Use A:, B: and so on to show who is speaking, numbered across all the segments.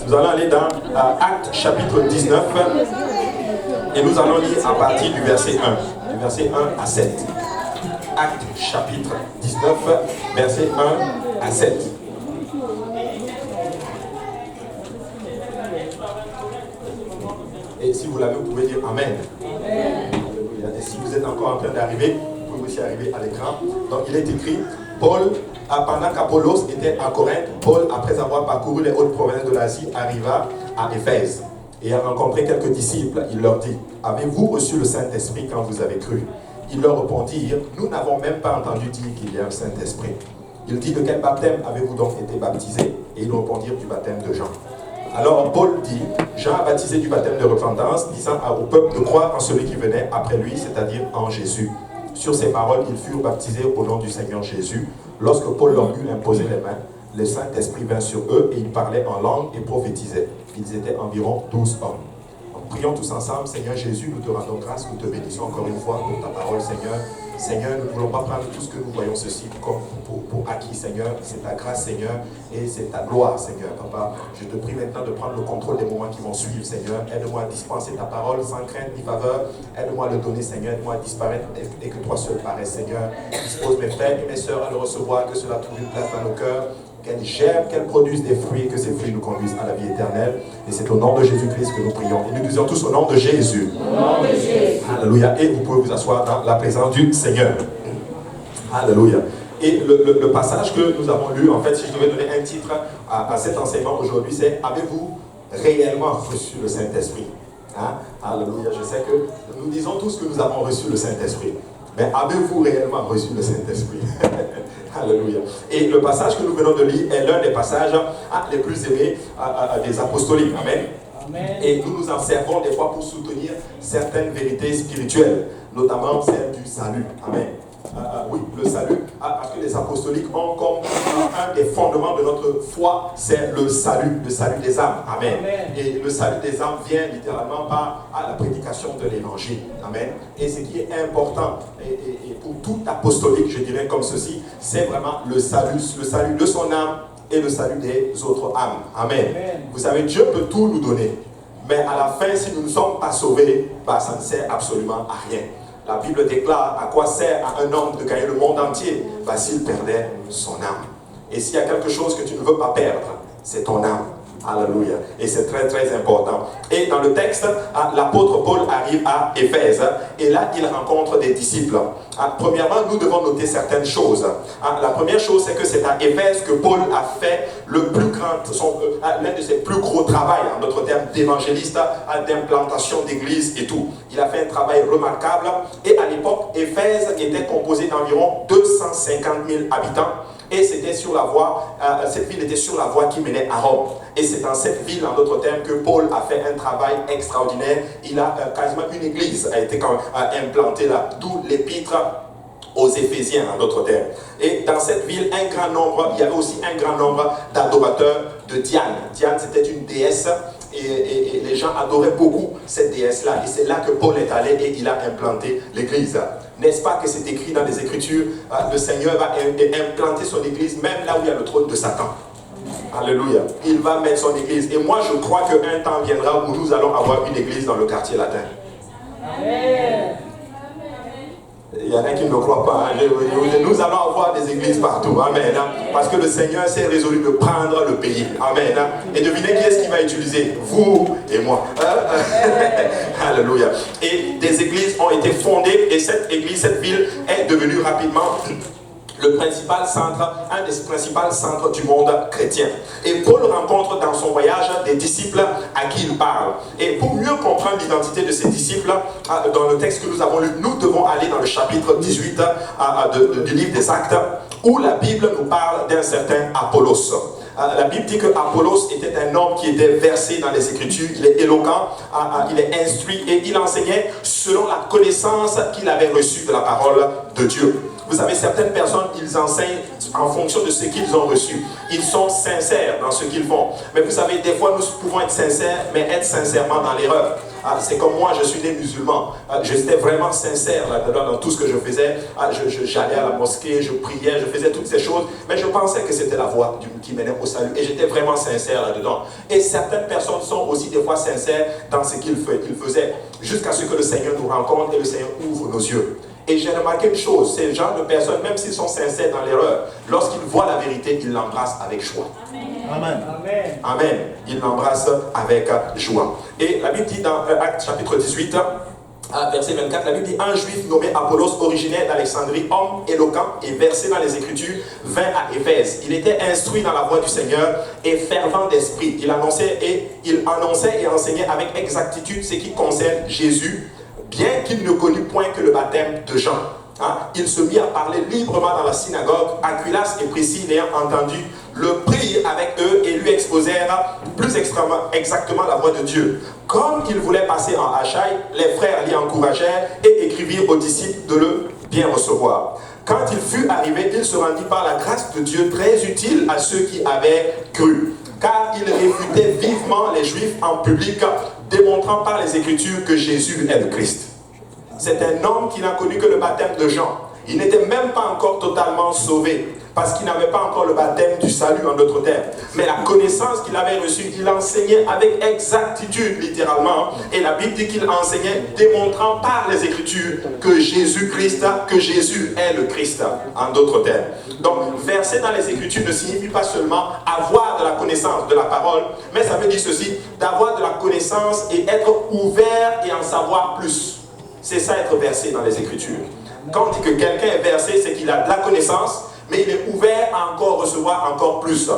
A: Nous allons aller dans Actes chapitre 19 et nous allons lire à partir du verset 1, du verset 1 à 7. Actes chapitre 19, verset 1 à 7. Et si vous l'avez, vous pouvez dire Amen. Amen. Et si vous êtes encore en train d'arriver, vous pouvez aussi arriver à l'écran. Donc il est écrit, Paul, pendant qu'Apollos était à Corinthe, Paul, après avoir parcouru les hautes provinces de l'Asie, arriva à Éphèse et a rencontré quelques disciples. Il leur dit, avez-vous reçu le Saint-Esprit quand vous avez cru? Ils leur répondirent, nous n'avons même pas entendu dire qu'il y a un Saint-Esprit. Il dit, de quel baptême avez-vous donc été baptisés? Et ils répondirent, du baptême de Jean. Alors Paul dit, Jean a baptisé du baptême de repentance, disant au peuple de croire en celui qui venait après lui, c'est-à-dire en Jésus. Sur ces paroles, ils furent baptisés au nom du Seigneur Jésus. Lorsque Paul leur eut imposé les mains, le Saint-Esprit vint sur eux et ils parlaient en langue et prophétisaient. Ils étaient environ 12 hommes. Donc, prions tous ensemble. Seigneur Jésus, nous te rendons grâce, nous te bénissons encore une fois pour ta parole, Seigneur. Seigneur, nous ne voulons pas prendre tout ce que nous voyons ceci comme pour acquis, Seigneur. C'est ta grâce, Seigneur, et c'est ta gloire, Seigneur. Papa, je te prie maintenant de prendre le contrôle des moments qui vont suivre, Seigneur. Aide-moi à dispenser ta parole sans crainte ni faveur. Aide-moi à le donner, Seigneur. Aide-moi à disparaître et que toi seul paraisse, Seigneur. Dispose mes frères et mes sœurs à le recevoir, que cela trouve une place dans nos cœurs. Qu'elle germe, qu'elle produise des fruits et que ces fruits nous conduisent à la vie éternelle. Et c'est au nom de Jésus-Christ que nous prions. Et nous disons tous au nom de Jésus. Au nom de Jésus. Alléluia. Et vous pouvez vous asseoir dans la présence du Seigneur. Alléluia. Et le passage que nous avons lu, en fait, si je devais donner un titre à cet enseignement aujourd'hui, c'est « Avez-vous réellement reçu le Saint-Esprit » hein? Alléluia. Je sais que nous disons tous que nous avons reçu le Saint-Esprit. Mais avez-vous réellement reçu le Saint-Esprit? Alléluia. Et le passage que nous venons de lire est l'un des passages les plus aimés des apostoliques. Amen. Amen. Et nous nous en servons des fois pour soutenir certaines vérités spirituelles, notamment celle du salut. Amen. Oui, le salut, parce que les apostoliques ont comme un des fondements de notre foi, c'est le salut des âmes. Amen. Amen. Et le salut des âmes vient littéralement par la prédication de l'évangile. Amen. Et ce qui est important, et pour tout apostolique, je dirais comme ceci, c'est vraiment le salut de son âme et le salut des autres âmes. Amen. Amen. Vous savez, Dieu peut tout nous donner, mais à la fin, si nous ne sommes pas sauvés, ça ne sert absolument à rien. La Bible déclare à quoi sert à un homme de gagner le monde entier s'il perdait son âme. Et s'il y a quelque chose que tu ne veux pas perdre, c'est ton âme. Alléluia. Et c'est très très important. Et dans le texte, l'apôtre Paul arrive à Éphèse et là il rencontre des disciples. Premièrement, nous devons noter certaines choses. La première chose, c'est que c'est à Éphèse que Paul a fait l'un de ses plus gros travaux, en d'autres termes, d'évangéliste, d'implantation d'église et tout. Il a fait un travail remarquable et à l'époque, Éphèse était composée d'environ 250 000 habitants. Et c'était sur la voie, cette ville était sur la voie qui menait à Rome. Et c'est dans cette ville, en d'autres termes, que Paul a fait un travail extraordinaire. Il a quasiment une église a été implantée là, d'où l'épître aux Éphésiens, en d'autres termes. Et dans cette ville, il y avait aussi un grand nombre d'adorateurs de Diane. Diane, c'était une déesse. Et les gens adoraient beaucoup cette déesse-là. Et c'est là que Paul est allé et il a implanté l'église. N'est-ce pas que c'est écrit dans les Écritures, le Seigneur va implanter son église même là où il y a le trône de Satan. Alléluia. Il va mettre son église. Et moi, je crois qu'un temps viendra où nous allons avoir une église dans le quartier latin. Amen. Il y en a qui ne croient pas. Nous allons avoir des églises partout. Amen. Parce que le Seigneur s'est résolu de prendre le pays. Amen. Et devinez qui est-ce qu'il va utiliser? Vous et moi. Alléluia. Et des églises ont été fondées et cette église, cette ville est devenue rapidement le principal centre, un des principaux centres du monde chrétien. Et Paul rencontre dans son voyage des disciples à qui il parle. Et pour mieux comprendre l'identité de ces disciples, dans le texte que nous avons lu, nous devons aller dans le chapitre 18 du livre des Actes, où la Bible nous parle d'un certain Apollos. La Bible dit que Apollos était un homme qui était versé dans les Écritures, il est éloquent, il est instruit et il enseignait selon la connaissance qu'il avait reçue de la parole de Dieu. Vous savez, certaines personnes, ils enseignent en fonction de ce qu'ils ont reçu. Ils sont sincères dans ce qu'ils font. Mais vous savez, des fois, nous pouvons être sincères, mais être sincèrement dans l'erreur. C'est comme moi, je suis né musulman. J'étais vraiment sincère là-dedans dans tout ce que je faisais. J'allais à la mosquée, je priais, je faisais toutes ces choses. Mais je pensais que c'était la voie qui menait au salut. Et j'étais vraiment sincère là-dedans. Et certaines personnes sont aussi des fois sincères dans ce qu'ils faisaient. Jusqu'à ce que le Seigneur nous rencontre et le Seigneur ouvre nos yeux. Et j'ai remarqué une chose, ces genres de personnes, même s'ils sont sincères dans l'erreur, lorsqu'ils voient la vérité, ils l'embrassent avec joie.
B: Amen.
A: Amen. Amen. Ils l'embrassent avec joie. Et la Bible dit dans Actes chapitre 18, verset 24, la Bible dit: un juif nommé Apollos, originaire d'Alexandrie, homme éloquent et versé dans les Écritures, vint à Éphèse. Il était instruit dans la voie du Seigneur et fervent d'esprit. Il annonçait et enseignait avec exactitude ce qui concerne Jésus, bien qu'il ne connût point que le baptême de Jean. Il se mit à parler librement dans la synagogue. Aquilas et Priscille, l'ayant entendu, le prirent avec eux et lui exposèrent plus exactement la voie de Dieu. Comme il voulait passer en Achaïe, les frères l'y encouragèrent et écrivirent aux disciples de le bien recevoir. Quand il fut arrivé, il se rendit par la grâce de Dieu très utile à ceux qui avaient cru. Car il réfutait vivement les Juifs en public, démontrant par les Écritures que Jésus est le Christ. C'est un homme qui n'a connu que le baptême de Jean. Il n'était même pas encore totalement sauvé, parce qu'il n'avait pas encore le baptême du salut en d'autres termes. Mais la connaissance qu'il avait reçue, il enseignait avec exactitude, littéralement. Et la Bible dit qu'il enseignait, démontrant par les Écritures que Jésus-Christ, que Jésus est le Christ, en d'autres termes. Donc, verser dans les Écritures ne signifie pas seulement avoir de la connaissance de la parole, mais ça veut dire ceci, d'avoir de la connaissance et être ouvert et en savoir plus. C'est ça, être versé dans les Écritures. Quand on dit que quelqu'un est versé, c'est qu'il a de la connaissance, mais il est ouvert à encore recevoir encore plus.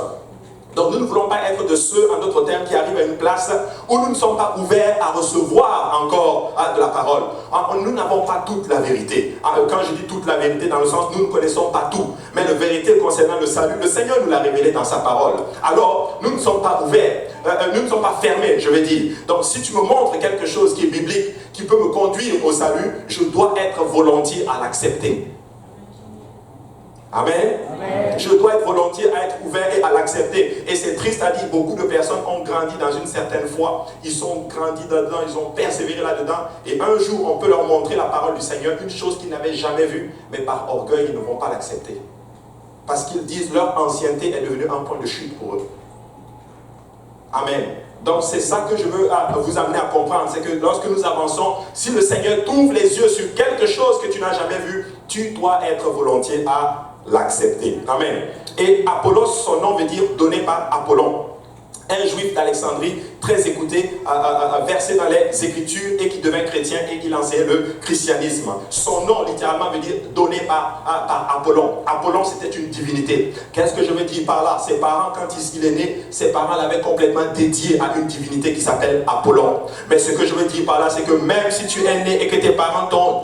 A: Donc nous ne voulons pas être de ceux, en d'autres termes, qui arrivent à une place où nous ne sommes pas ouverts à recevoir encore de la parole. Nous n'avons pas toute la vérité. Quand je dis toute la vérité, dans le sens, nous ne connaissons pas tout. Mais la vérité concernant le salut, le Seigneur nous l'a révélé dans sa parole. Alors, nous ne sommes pas ouverts, nous ne sommes pas fermés, je veux dire. Donc si tu me montres quelque chose qui est biblique, qui peut me conduire au salut, je dois être volontiers à l'accepter. Amen. Amen. Je dois être volontiers à être ouvert et à l'accepter. Et c'est triste à dire, beaucoup de personnes ont grandi dans une certaine foi. Ils ont grandi là-dedans, ils ont persévéré là-dedans. Et un jour, on peut leur montrer la parole du Seigneur, une chose qu'ils n'avaient jamais vue. Mais par orgueil, ils ne vont pas l'accepter. Parce qu'ils disent leur ancienneté est devenue un point de chute pour eux. Amen. Donc c'est ça que je veux vous amener à comprendre. C'est que lorsque nous avançons, si le Seigneur t'ouvre les yeux sur quelque chose que tu n'as jamais vu, tu dois être volontiers à l'accepter. Amen. Et Apollos, son nom veut dire donné par Apollon. Un juif d'Alexandrie, très écouté, versé dans les Écritures et qui devint chrétien et qui enseignait le christianisme. Son nom, littéralement, veut dire donné par Apollon. Apollon, c'était une divinité. Qu'est-ce que je veux dire par là? Ses parents, quand il est né, ses parents l'avaient complètement dédié à une divinité qui s'appelle Apollon. Mais ce que je veux dire par là, c'est que même si tu es né et que tes parents t'ont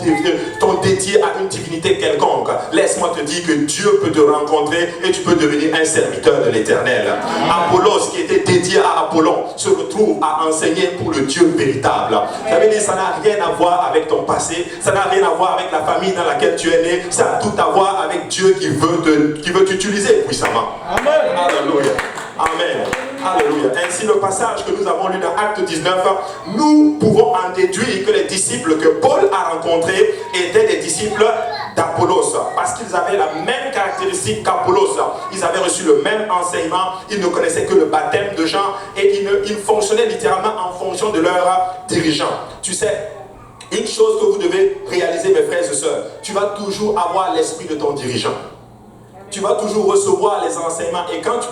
A: dédié à une divinité quelconque, laisse-moi te dire que Dieu peut te rencontrer et tu peux devenir un serviteur de l'Éternel. Apollos, qui était dédié à Apollon, se retrouve à enseigner pour le Dieu véritable. Ça veut dire que ça n'a rien à voir avec ton passé, ça n'a rien à voir avec la famille dans laquelle tu es né, ça a tout à voir avec Dieu qui veut t'utiliser puissamment. Amen. Alléluia. Amen. Alléluia. Ainsi, le passage que nous avons lu dans Acte 19, nous pouvons en déduire que les disciples que Paul a rencontrés étaient des disciples d'Apollos, parce qu'ils avaient la même caractéristique qu'Apollos. Ils avaient reçu le même enseignement, ils ne connaissaient que le baptême de Jean et ils fonctionnaient littéralement en fonction de leurs dirigeants. Tu sais, une chose que vous devez réaliser, mes frères et sœurs, tu vas toujours avoir l'esprit de ton dirigeant. Tu vas toujours recevoir les enseignements. Et quand tu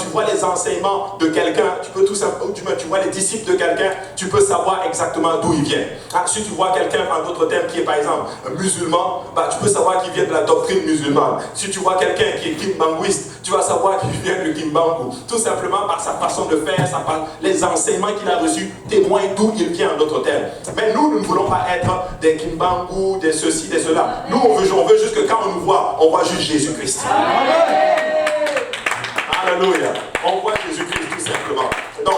A: vois les enseignements de quelqu'un, tu vois les disciples de quelqu'un, tu peux savoir exactement d'où il vient. Si tu vois quelqu'un, en d'autres termes, qui est par exemple musulman, tu peux savoir qu'il vient de la doctrine musulmane. Si tu vois quelqu'un qui est kimbanguiste, tu vas savoir qu'il vient du kimbangu. Tout simplement par sa façon de faire, les enseignements qu'il a reçus témoignent d'où il vient, en d'autres termes. Mais nous ne voulons pas être des kimbangu, des ceci, des cela. Nous, on veut juste que quand on nous voit, on voit juste Jésus-Christ. Alléluia. On voit Jésus-Christ tout simplement. Donc,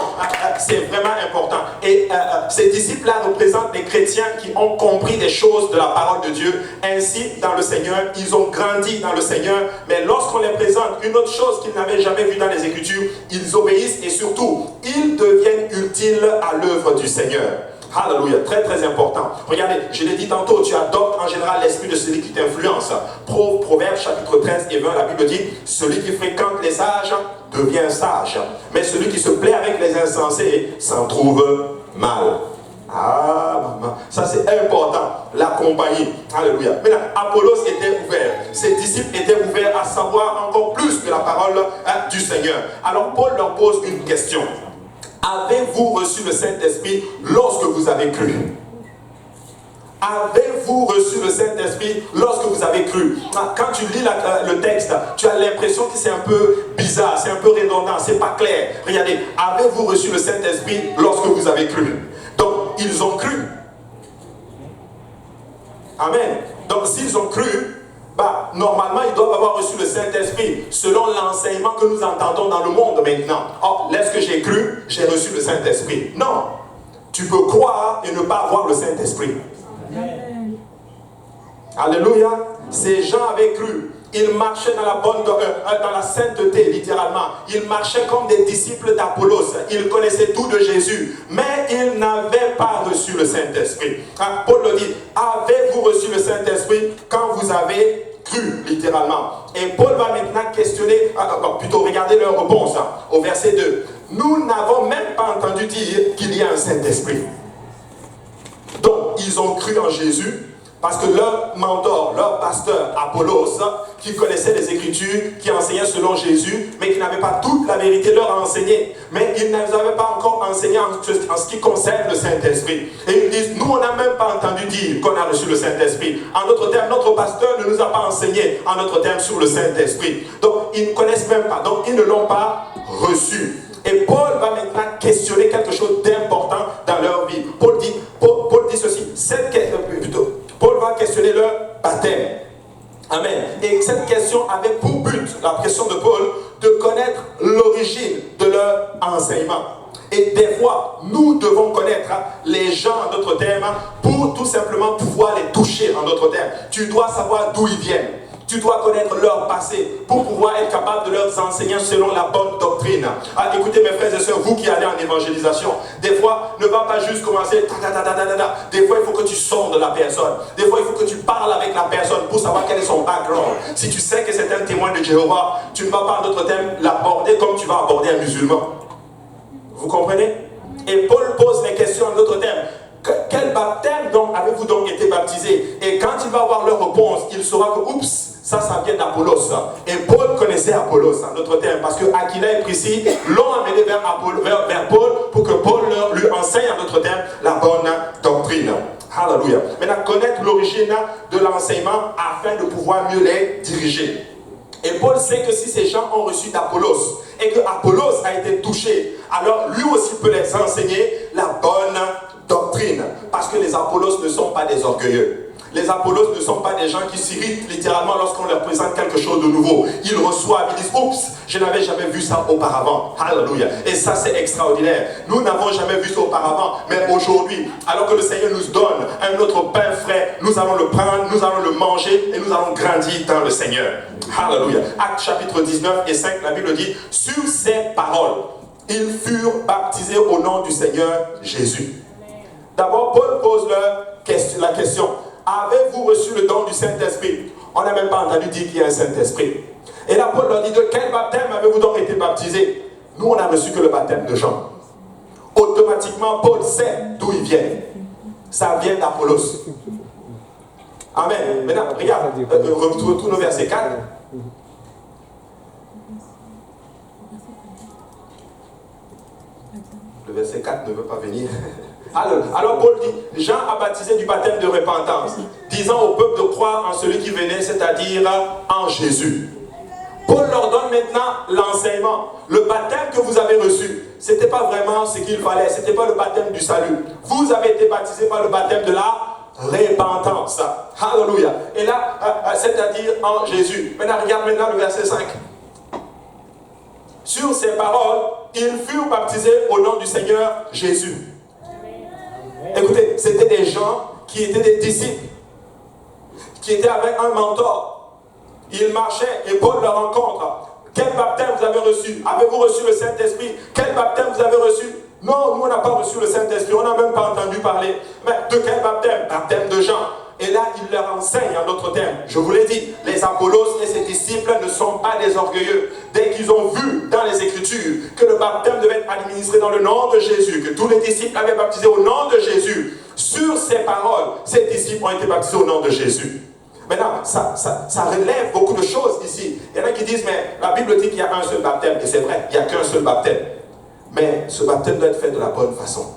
A: c'est vraiment important. Et ces disciples-là représentent des chrétiens qui ont compris des choses de la parole de Dieu. Ainsi, dans le Seigneur, ils ont grandi dans le Seigneur. Mais lorsqu'on les présente une autre chose qu'ils n'avaient jamais vue dans les Écritures, ils obéissent et surtout, ils deviennent utiles à l'œuvre du Seigneur. Alléluia, très très important. Regardez, je l'ai dit tantôt, tu adoptes en général l'esprit de celui qui t'influence. Proverbe chapitre 13 et 20, la Bible dit, celui qui fréquente les sages devient sage, mais celui qui se plaît avec les insensés s'en trouve mal. Ah, maman, ça c'est important, la compagnie. Alléluia. Maintenant, Apollos était ouvert. Ses disciples étaient ouverts à savoir encore plus de la parole du Seigneur. Alors Paul leur pose une question. Avez-vous reçu le Saint-Esprit lorsque vous avez cru? Avez-vous reçu le Saint-Esprit lorsque vous avez cru? Quand tu lis le texte, tu as l'impression que c'est un peu bizarre, c'est un peu redondant, c'est pas clair. Regardez, avez-vous reçu le Saint-Esprit lorsque vous avez cru? Donc, ils ont cru. Amen. Donc, s'ils ont cru, normalement, ils doivent avoir reçu le Saint-Esprit selon l'enseignement que nous entendons dans le monde maintenant. Oh, lorsque j'ai cru, j'ai reçu le Saint-Esprit. Non. Tu peux croire et ne pas avoir le Saint-Esprit. Alléluia. Ces gens avaient cru. Ils marchaient dans la sainteté, littéralement. Ils marchaient comme des disciples d'Apollos. Ils connaissaient tout de Jésus. Mais ils n'avaient pas reçu le Saint-Esprit. Paul le dit, avez-vous reçu le Saint-Esprit quand vous avez cru, littéralement? Et Paul va maintenant questionner, plutôt regarder leur réponse au verset 2. Nous n'avons même pas entendu dire qu'il y a un Saint-Esprit. Donc, ils ont cru en Jésus. Parce que leur mentor, leur pasteur, Apollos, qui connaissait les Écritures, qui enseignait selon Jésus, mais qui n'avait pas toute la vérité, leur a enseigné. Mais ils ne nous avaient pas encore enseigné en ce qui concerne le Saint-Esprit. Et ils disent, nous on n'a même pas entendu dire qu'on a reçu le Saint-Esprit. En d'autres termes, notre pasteur ne nous a pas enseigné, en d'autres termes, sur le Saint-Esprit. Donc, ils ne connaissent même pas, donc ils ne l'ont pas reçu. Et Paul va maintenant questionner quelque chose d'important dans leur vie. Paul dit ceci, Paul va questionner leur baptême. Amen. Et cette question avait pour but, la question de Paul, de connaître l'origine de leur enseignement. Et des fois, nous devons connaître les gens, en d'autres termes, pour tout simplement pouvoir les toucher, en d'autres termes. Tu dois savoir d'où ils viennent. Tu dois connaître leur passé pour pouvoir être capable de leur enseigner selon la bonne doctrine. Écoutez mes frères et sœurs, vous qui allez en évangélisation, des fois, ne va pas juste commencer Des fois, il faut que tu sondes la personne. Des fois, il faut que tu parles avec la personne pour savoir quel est son background. Si tu sais que c'est un témoin de Jéhovah, tu ne vas pas en d'autres termes l'aborder comme tu vas aborder un musulman. Vous comprenez? Et Paul pose les questions en d'autres termes. Quel baptême donc avez-vous donc été baptisé? Et quand il va avoir leur réponse, il saura que oups, ça vient d'Apollos. Et Paul connaissait Apollos en d'autres termes, parce que Aquila et Priscille l'ont amené vers Paul pour que Paul lui enseigne en d'autres termes la bonne doctrine. Alléluia. Maintenant, connaître l'origine de l'enseignement afin de pouvoir mieux les diriger. Et Paul sait que si ces gens ont reçu d'Apollos et que Apollos a été touché, alors lui aussi peut les enseigner la bonne doctrine. Parce que les Apollos ne sont pas des orgueilleux. Les Apollos ne sont pas des gens qui s'irritent littéralement lorsqu'on leur présente quelque chose de nouveau. Ils reçoivent, ils disent, oups, je n'avais jamais vu ça auparavant. Alléluia. Et ça, c'est extraordinaire. Nous n'avons jamais vu ça auparavant. Mais aujourd'hui, alors que le Seigneur nous donne un autre pain frais, nous allons le prendre, nous allons le manger et nous allons grandir dans le Seigneur. Alléluia. Actes chapitre 19 et 5, la Bible dit, sur ces paroles, ils furent baptisés au nom du Seigneur Jésus. D'abord, Paul pose la question. Avez-vous reçu le don du Saint-Esprit? On n'a même pas entendu dire qu'il y a un Saint-Esprit. Et là, Paul leur dit, de quel baptême avez-vous donc été baptisé? Nous, on n'a reçu que le baptême de Jean. Automatiquement, Paul sait d'où il vient. Ça vient d'Apollos. Amen. Maintenant, regarde, retourne au verset 4. Le verset 4 ne veut pas venir. Alors Paul dit, Jean a baptisé du baptême de repentance, disant au peuple de croire en celui qui venait, c'est-à-dire en Jésus. Paul leur donne maintenant l'enseignement. Le baptême que vous avez reçu, ce n'était pas vraiment ce qu'il fallait, ce n'était pas le baptême du salut. Vous avez été baptisé par le baptême de la repentance. Alléluia. Et là, c'est-à-dire en Jésus. Maintenant, regarde maintenant le verset 5. Sur ces paroles, ils furent baptisés au nom du Seigneur Jésus. Écoutez, c'était des gens qui étaient des disciples, qui étaient avec un mentor. Ils marchaient et Paul leur rencontre. Quel baptême vous avez reçu? Avez-vous reçu le Saint-Esprit? Quel baptême vous avez reçu? Non, nous on n'a pas reçu le Saint-Esprit, on n'a même pas entendu parler. Mais de quel baptême? Baptême de Jean. Et là, il leur enseigne en d'autres termes. Je vous l'ai dit, les Apollos et ses disciples ne sont pas des orgueilleux. Dès qu'ils ont vu dans les Écritures que le baptême devait être administré dans le nom de Jésus, que tous les disciples avaient baptisé au nom de Jésus, sur ces paroles, ces disciples ont été baptisés au nom de Jésus. Maintenant, ça relève beaucoup de choses ici. Il y en a qui disent, mais la Bible dit qu'il y a un seul baptême. Et c'est vrai, il n'y a qu'un seul baptême. Mais ce baptême doit être fait de la bonne façon.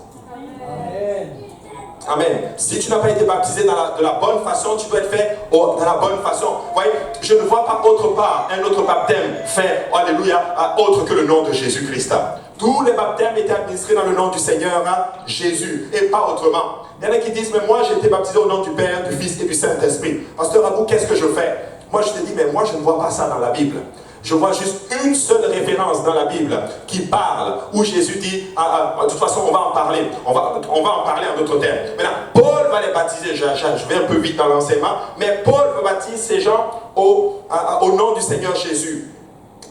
A: Amen. Si tu n'as pas été baptisé de la bonne façon, tu dois être fait de la bonne façon. Vous voyez, je ne vois pas autre part un autre baptême fait, alléluia, autre que le nom de Jésus-Christ. Tous les baptêmes étaient administrés dans le nom du Seigneur Jésus et pas autrement. Il y en a qui disent, mais moi j'ai été baptisé au nom du Père, du Fils et du Saint-Esprit. Pasteur Abou, qu'est-ce que je fais? Moi je te dis, mais moi je ne vois pas ça dans la Bible. Je vois juste une seule référence dans la Bible qui parle, où Jésus dit, de toute façon on va en parler, on va en parler en d'autres termes. Maintenant, Paul va les baptiser, je vais un peu vite dans l'enseignement, mais Paul va baptiser ces gens au nom du Seigneur Jésus.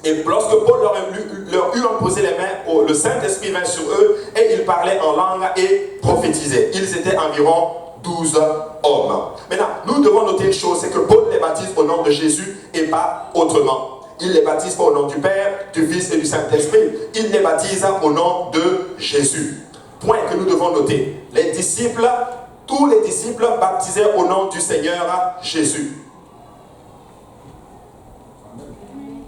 A: Et lorsque Paul leur eut imposé les mains, le Saint-Esprit vint sur eux, et ils parlaient en langue et prophétisaient. Ils étaient environ 12 hommes. Maintenant, nous devons noter une chose, c'est que Paul les baptise au nom de Jésus et pas autrement. Il les baptise pas au nom du Père, du Fils et du Saint-Esprit. Il les baptise au nom de Jésus. Point que nous devons noter. Les disciples, tous les disciples baptisaient au nom du Seigneur Jésus.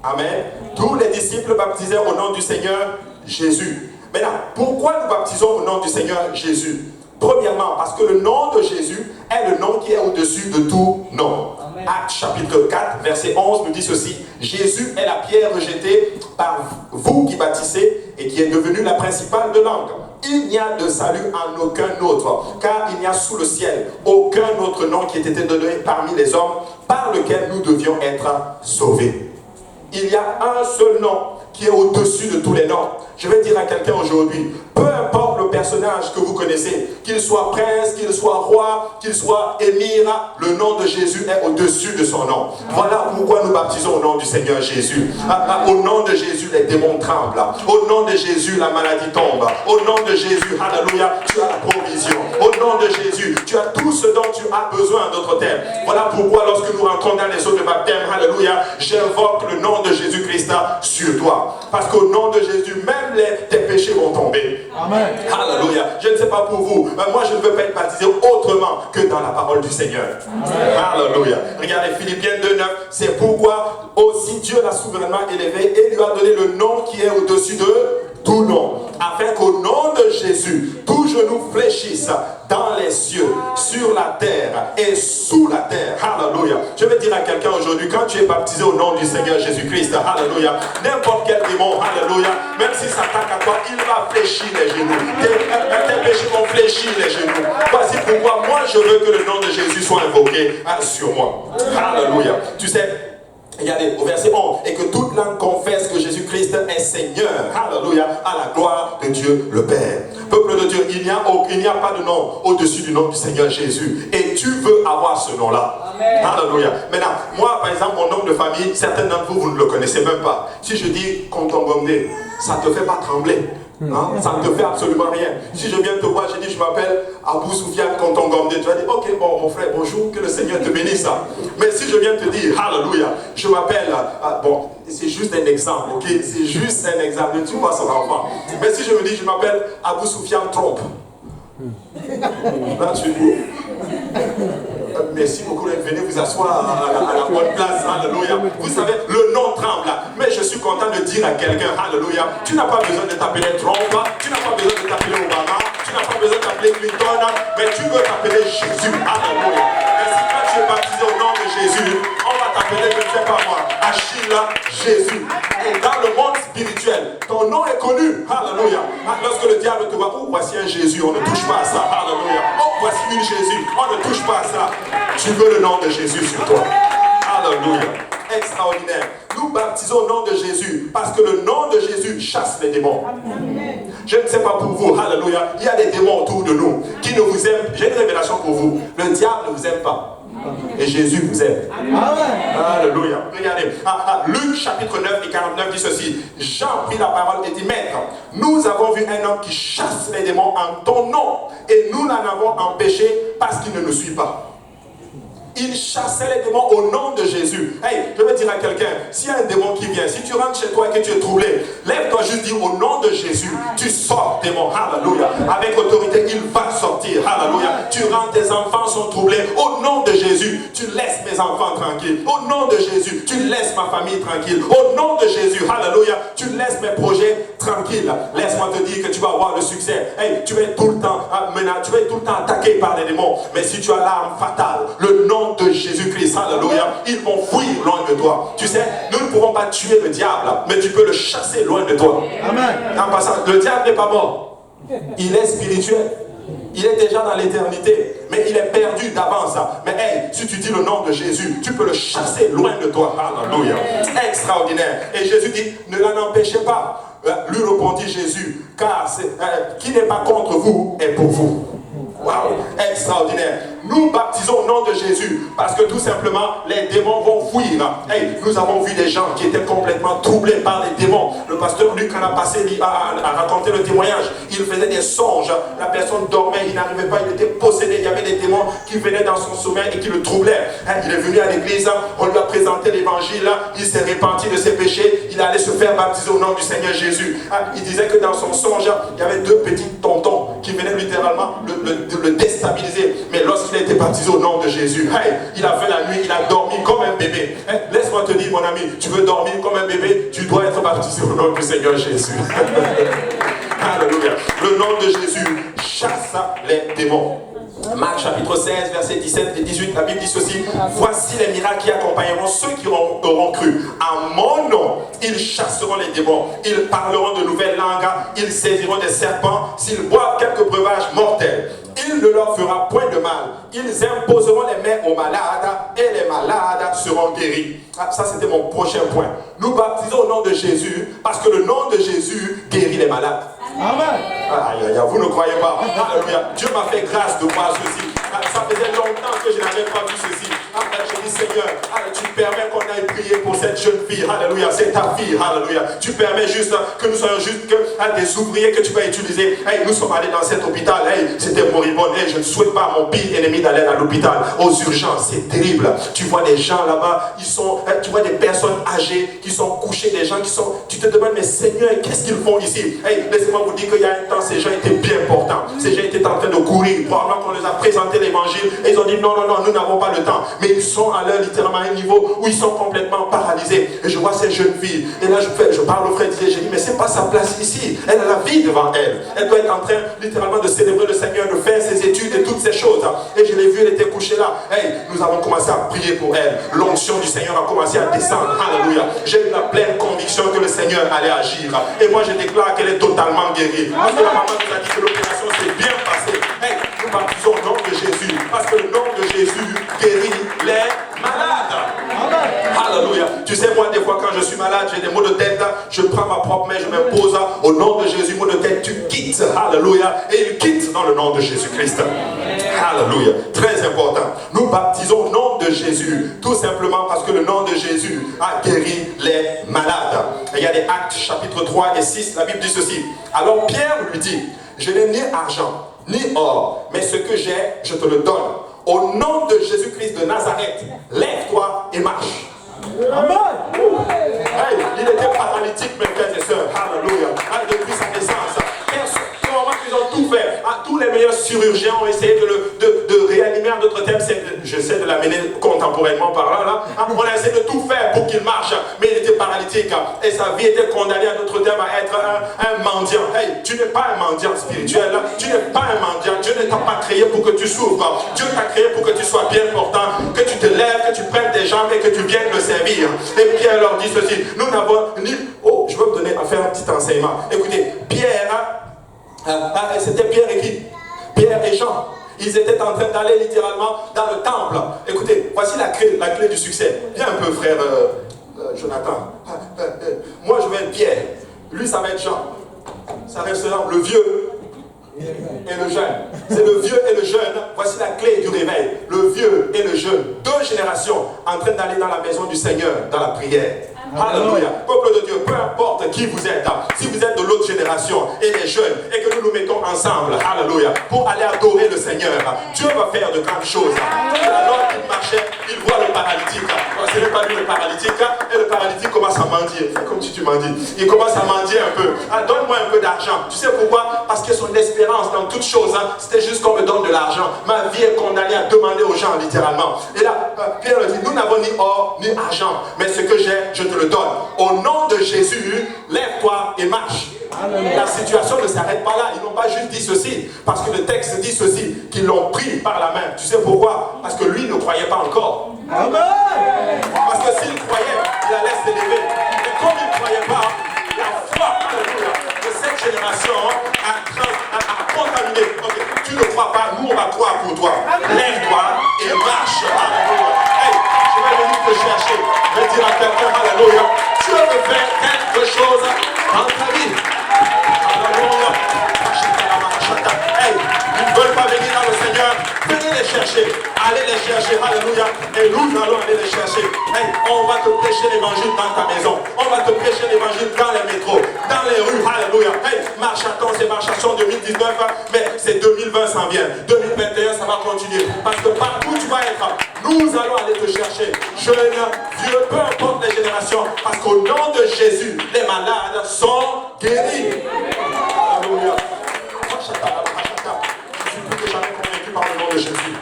A: Amen. Tous les disciples baptisaient au nom du Seigneur Jésus. Maintenant, pourquoi nous baptisons au nom du Seigneur Jésus? Premièrement, parce que le nom de Jésus est le nom qui est au-dessus de tout nom. Amen. Actes chapitre 4, verset 11 nous dit ceci. Jésus est la pierre rejetée par vous qui bâtissez et qui est devenue la principale de l'angle. Il n'y a de salut en aucun autre, car il n'y a sous le ciel aucun autre nom qui ait été donné parmi les hommes par lequel nous devions être sauvés. Il y a un seul nom qui est au-dessus de tous les noms. Je vais dire à quelqu'un aujourd'hui, peu importe le personnage que vous connaissez, qu'il soit prince, qu'il soit roi, qu'il soit émir, le nom de Jésus est au-dessus de son nom. Voilà pourquoi nous baptisons au nom du Seigneur Jésus. Au nom de Jésus, les démons tremblent. Au nom de Jésus, la maladie tombe. Au nom de Jésus, alléluia, tu as la provision. Au nom de Jésus, tu as tout ce dont tu as besoin, d'autres termes. Voilà pourquoi lorsque nous rentrons dans les eaux de baptême, alléluia, j'invoque le nom de Jésus-Christ sur toi. Parce qu'au nom de Jésus, même tes péchés vont tomber. Amen. Alléluia. Je ne sais pas pour vous, mais moi je ne veux pas être baptisé autrement que dans la parole du Seigneur. Amen. Alléluia. Regardez Philippiens 2:9. C'est pourquoi aussi Dieu l'a souverainement élevé et lui a donné le nom qui est au-dessus de tout nom, afin qu'au nom de Jésus, tout genou fléchisse dans les cieux, sur la terre et sous la terre. Alléluia. Je vais dire à quelqu'un aujourd'hui, quand tu es baptisé au nom du Seigneur Jésus-Christ, alléluia, n'importe quel démon, alléluia, même s'il s'attaque à toi, il va fléchir les genoux. Tes péchés vont fléchir les genoux. Voici pourquoi moi je veux que le nom de Jésus soit invoqué sur moi. Alléluia. Tu sais, regardez au verset 11, et que toute langue confesse que Jésus-Christ est Seigneur, alléluia, à la gloire de Dieu le Père. Peuple de Dieu, il n'y a pas de nom au-dessus du nom du Seigneur Jésus. Et tu veux avoir ce nom-là. Alléluia. Maintenant, moi, par exemple, mon nom de famille, certains d'entre vous, vous ne le connaissez même pas. Si je dis Kontongomde, ça ne te fait pas trembler. Hein? Ça ne te fait absolument rien. Si je viens te voir, je dis je m'appelle Abou Soufiane Kontongomde, tu vas dire ok, bon mon frère, bonjour, que le Seigneur te bénisse. Mais si je viens te dire alléluia, je m'appelle, bon, c'est juste un exemple, ok, c'est juste un exemple, tu vois son enfant. Mais si je me dis je m'appelle Abou Soufiane Trompe, là tu dis merci beaucoup d'être venu vous asseoir à la bonne place, alléluia. Vous savez, le nom tremble, mais je suis content de dire à quelqu'un, alléluia, tu n'as pas besoin de t'appeler Trump, tu n'as pas besoin de t'appeler Obama, tu n'as pas besoin de t'appeler Clinton, mais tu veux t'appeler Jésus, alléluia. Et si quand tu es baptisé au nom de Jésus, on va t'appeler, je ne sais pas moi, Achille Jésus. Et dans le monde spirituel, ton nom est connu, alléluia. Lorsque le diable te voit, oh voici un Jésus, on ne touche pas à ça, alléluia. Oh voici une Jésus, on ne touche pas à ça. Tu veux le nom de Jésus sur toi. Alléluia. Extraordinaire. nous baptisons au nom de Jésus parce que le nom de Jésus chasse les démons. Amen. Je ne sais pas pour vous, alléluia, il y a des démons autour de nous qui ne vous aiment. J'ai une révélation pour vous. Le diable ne vous aime pas. Et Jésus vous aime. Amen. Alléluia. Regardez. Luc chapitre 9 et 49 dit ceci. Jean prit la parole et dit, Maître, nous avons vu un homme qui chasse les démons en ton nom et nous l'en avons empêché parce qu'il ne nous suit pas. Il chassait les démons au nom de Jésus. Hey, je vais dire à quelqu'un, s'il y a un démon qui vient, si tu rentres chez toi et que tu es troublé, lève-toi juste dire au nom de Jésus, tu sors démon, alléluia. Avec autorité, il va sortir, alléluia. Tu rentres, tes enfants sont troublés, au nom de Jésus, tu laisses mes enfants tranquilles. Au nom de Jésus, tu laisses ma famille tranquille. Au nom de Jésus, alléluia, tu laisses mes projets tranquilles. Laisse-moi te dire que tu vas avoir le succès. Hey, tu es tout le temps menacé, tu es tout le temps attaqué par les démons. Mais si tu as l'arme fatale, le nom de Jésus-Christ, alléluia, ils vont fuir loin de toi. Tu sais, nous ne pouvons pas tuer le diable, mais tu peux le chasser loin de toi. Amen. En passant, le diable n'est pas mort. Il est spirituel. Il est déjà dans l'éternité, mais il est perdu d'avance. Mais hey, si tu dis le nom de Jésus, tu peux le chasser loin de toi. Alléluia. Extraordinaire. Et Jésus dit, ne l'en empêchez pas. Lui répondit Jésus, car qui n'est pas contre vous est pour vous. Waouh, extraordinaire. Nous baptisons au nom de Jésus parce que tout simplement les démons vont fuir. Hey, nous avons vu des gens qui étaient complètement troublés par les démons. Le pasteur Luc en a passé à raconter le témoignage. Il faisait des songes. La personne dormait, il n'arrivait pas, il était possédé. Il y avait des démons qui venaient dans son sommeil et qui le troublaient. Il est venu à l'église, on lui a présenté l'évangile, il s'est repenti de ses péchés, il allait se faire baptiser au nom du Seigneur Jésus. Il disait que dans son songe, il y avait deux petits tontons qui venaient littéralement le déstabiliser. Mais lorsqu'il a été baptisé au nom de Jésus, hey, il a fait la nuit, il a dormi comme un bébé. Hey, laisse-moi te dire, mon ami, tu veux dormir comme un bébé, tu dois être baptisé au nom du Seigneur Jésus. Alléluia. Le nom de Jésus chasse les démons. Marc chapitre 16, versets 17 et 18, la Bible dit ceci. Voici les miracles qui accompagneront ceux qui auront cru. En mon nom, ils chasseront les démons. Ils parleront de nouvelles langues. Ils saisiront des serpents. S'ils boivent quelques breuvages mortels, il ne leur fera point de mal. Ils imposeront les mains aux malades et les malades seront guéris. Ça, c'était mon prochain point. Nous baptisons au nom de Jésus parce que le nom de Jésus guérit les malades. Amen. Vous ne croyez pas. Alléluia. Dieu m'a fait grâce de voir ceci. Ça faisait longtemps que je n'avais pas vu ceci. Je dis, Seigneur, tu permets qu'on aille prier pour cette jeune fille. Alléluia. C'est ta fille. Alléluia. Tu permets juste que nous soyons juste des ouvriers que tu vas utiliser. Hey, nous sommes allés dans cet hôpital. Hey, c'était moribond. Hey, je ne souhaite pas à mon pire ennemi d'aller à l'hôpital. Aux urgences, c'est terrible. Tu vois des gens là-bas, tu vois des personnes âgées qui sont couchées, des gens qui sont. Tu te demandes, mais Seigneur, qu'est-ce qu'ils font ici? Hey, laissez-moi vous dire qu'il y a un temps, ces gens étaient bien portants. Ces gens étaient en train de courir. Probablement qu'on les a présenté l'évangile et ils ont dit non, nous n'avons pas le temps. Mais ils sont à leur littéralement un niveau où ils sont complètement paralysés. Et je vois ces jeunes filles. Et là, je parle au frère Didier, j'ai dit, mais c'est pas sa place ici. Elle a la vie devant elle. Elle doit être en train littéralement de célébrer le Seigneur, de faire ses études et toutes ces choses. Et je l'ai vue, elle était couchée là. Hey, nous avons commencé à prier pour elle. L'onction du Seigneur a commencé à descendre. Alléluia. J'ai eu la pleine conviction que le Seigneur allait agir. Et moi, je déclare qu'elle est totalement guérie. Parce que la maman nous a dit que l'opération s'est bien passée. Hey, nous baptisons au nom de Jésus. Parce que le nom de Jésus guérit les malades. Alléluia. Tu sais, moi, des fois, quand je suis malade, j'ai des maux de tête. Je prends ma propre main, je m'impose. Au nom de Jésus, maux de tête, tu quittes. Alléluia. Et il quitte dans le nom de Jésus-Christ. Alléluia. Très important. Nous baptisons au nom de Jésus. Tout simplement parce que le nom de Jésus a guéri les malades. Et il y a des Actes, chapitre 3 et 6. La Bible dit ceci. Alors Pierre lui dit, je n'ai ni argent, ni or, mais ce que j'ai, je te le donne. Au nom de Jésus-Christ de Nazareth, lève-toi et marche. Amen. Hey, il était paralytique, mes frères et sœurs. Alléluia. Depuis sa naissance. Ils ont tout fait. Tous les meilleurs chirurgiens ont essayé de réanimer. En d'autres termes, j'essaie de l'amener contemporainement par là. On a essayé de tout faire pour qu'il marche. Mais il était paralytique. Et sa vie était condamnée, en d'autres termes, à être un mendiant. Hey, tu n'es pas un mendiant spirituel. Tu n'es pas un mendiant. Dieu ne t'a pas créé pour que tu souffres. Dieu t'a créé pour que tu sois bien portant, que tu te lèves, que tu prennes tes jambes et que tu viennes le servir. Et Pierre leur dit ceci. Nous n'avons ni... Oh, je vais vous donner à faire un petit enseignement. Écoutez, Pierre... c'était Pierre et qui? Pierre et Jean. Ils étaient en train d'aller littéralement dans le temple. Écoutez, voici la clé du succès. Viens un peu, frère Jonathan. Moi, je vais être Pierre. Lui, ça va être Jean. Ça restera le vieux et le jeune. C'est le vieux et le jeune. Voici la clé du réveil. Le vieux et le jeune. 2 générations en train d'aller dans la maison du Seigneur, dans la prière. Alléluia. Peuple de Dieu, peu importe qui vous êtes, si vous êtes de l'autre génération et les jeunes, et que nous nous mettons ensemble, alléluia, pour aller adorer le Seigneur, Dieu va faire de grandes choses. Alors qu'il marchait, il voit le paralytique. Ce n'est pas lui le paralytique, et le paralytique commence à mendier. C'est comme si tu mendies. Il commence à mendier un peu. Donne-moi un peu d'argent. Tu sais pourquoi? Parce que son espérance dans toute chose, c'était juste qu'on me donne de l'argent. Ma vie est condamnée à demander aux gens, littéralement. Et là, Pierre dit, nous n'avons ni or, ni argent, mais ce que j'ai, je te le donne. Au nom de Jésus, lève-toi et marche. La situation ne s'arrête pas là. Ils n'ont pas juste dit ceci, parce que le texte dit ceci, qu'ils l'ont pris par la main. Tu sais pourquoi? Parce que lui ne croyait pas encore. Amen. Parce que s'il croyait, il allait s'élever. Mais comme il ne croyait pas, la foi de cette génération a contaminé. Okay. Tu ne crois pas, nous on va croire pour toi. Lève-toi et marche. Alléluia. Hey, je vais venir te chercher. Je vais dire à quelqu'un, alléluia, Dieu veut faire quelque chose dans ta vie. Alléluia. Hey, ils ne veulent pas venir dans le Seigneur. Venez les chercher. Allez les chercher. Alléluia. Et nous allons aller les chercher. Hey, on va te prêcher l'évangile dans ta maison. On va te prêcher l'évangile dans les métros, dans les rues. Alléluia. Hey, Marchathon, c'est Marchathon 2019, mais c'est 2020 s'en vient. 2021, ça va continuer. Parce que partout tu vas être, nous allons aller te chercher. Jeunes, vieux, peu importe les générations. Parce qu'au nom de Jésus, les malades sont guéris. Alléluia. Je suis plus que jamais convaincu par le nom de Jésus.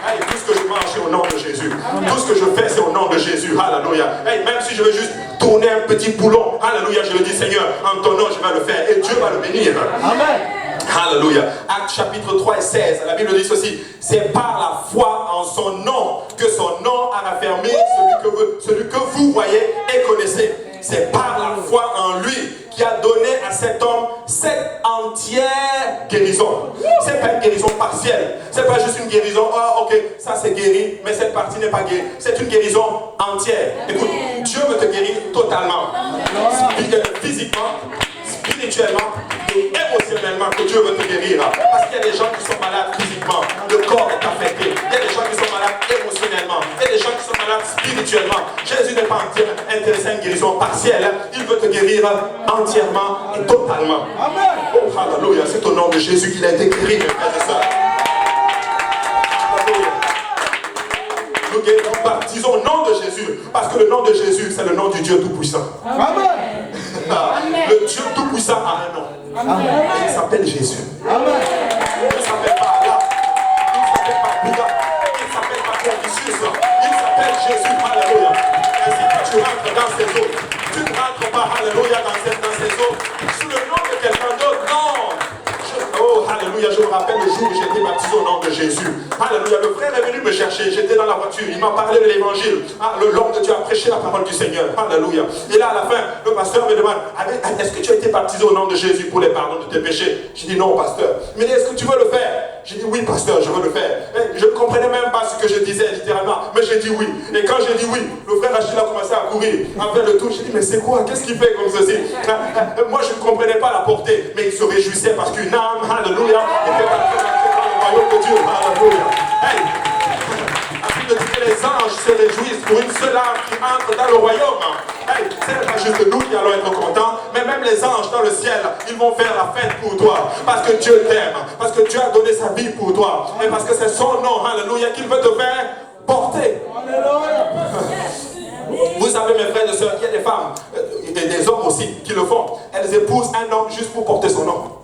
A: Hey, tout ce que je mange, c'est au nom de Jésus. Tout ce que je fais, c'est au nom de Jésus. Alléluia. Hey, même si je veux juste tourner un petit boulon, alléluia, je le dis, Seigneur, en ton nom, je vais le faire. Et Dieu va le bénir. Amen. Alléluia. Actes chapitre 3 et 16, la Bible dit ceci. C'est par la foi en son nom que son nom a raffermi celui que vous voyez et connaissez. C'est par la foi en lui qui a donné à cet homme cette entière guérison. C'est pas une guérison partielle. C'est pas juste une guérison, oh ok, ça c'est guéri, mais cette partie n'est pas guérie. C'est une guérison entière. Écoute, Dieu veut te guérir totalement. Physiquement, spirituellement et émotionnellement, que Dieu veut te guérir. Parce qu'il y a des gens qui sont malades physiquement, le corps est affecté. Il y a des gens qui sont malades émotionnellement. Il y a des gens qui sont malades spirituellement. Jésus n'est pas intéressé à une guérison partielle. Il veut te guérir entièrement et totalement. Amen. Oh, alléluia, c'est au nom de Jésus qu'il a été guéri, mes frères et sœurs. Alléluia. Nous baptisons au nom de Jésus, parce que le nom de Jésus, c'est le nom du Dieu Tout-Puissant. Amen. Le Dieu Tout-Puissant a un nom. Amen. Il s'appelle Jésus. Amen. Il ne s'appelle pas Allah. Il ne s'appelle pas Bouddha. Il ne s'appelle pas Confucius. Il s'appelle Jésus. Alléluia. Et si tu rentres dans ces eaux, tu ne rentres pas, alléluia, dans ces eaux sous le nom de quelqu'un d'autre. Non. Oh, alléluia, je me rappelle le jour où j'ai été baptisé au nom de Jésus. Alléluia, le frère est venu me chercher, j'étais dans la voiture, il m'a parlé de l'évangile. Ah, l'homme de Dieu a prêché la parole du Seigneur. Alléluia. Et là, à la fin, le pasteur me demande, est-ce que tu as été baptisé au nom de Jésus pour les pardons de tes péchés? J'ai dit non, pasteur. Il me dit, est-ce que tu veux le faire? J'ai dit oui, pasteur, je veux le faire. Et je ne comprenais même pas ce que je disais littéralement, mais j'ai dit oui. Et quand j'ai dit oui, le frère Achille a commencé à courir, à faire le tour. J'ai dit, mais c'est quoi? Qu'est-ce qu'il fait comme ceci? Moi, je ne comprenais pas la portée, mais il se réjouissait parce qu'une âme, alléluia, était dans le royaume de Dieu. Alléluia. Hey! Afin de dire que les anges se réjouissent pour une seule âme qui entre dans le royaume. Hey, ce n'est pas juste nous qui allons être contents, mais même les anges dans le ciel, ils vont faire la fête pour toi. Parce que Dieu t'aime, parce que Dieu a donné sa vie pour toi. Et parce que c'est son nom, alléluia, qu'il veut te faire porter. Alléluia. Vous savez, mes frères et sœurs, il y a des femmes, et des hommes aussi, qui le font. Elles épousent un homme juste pour porter son nom.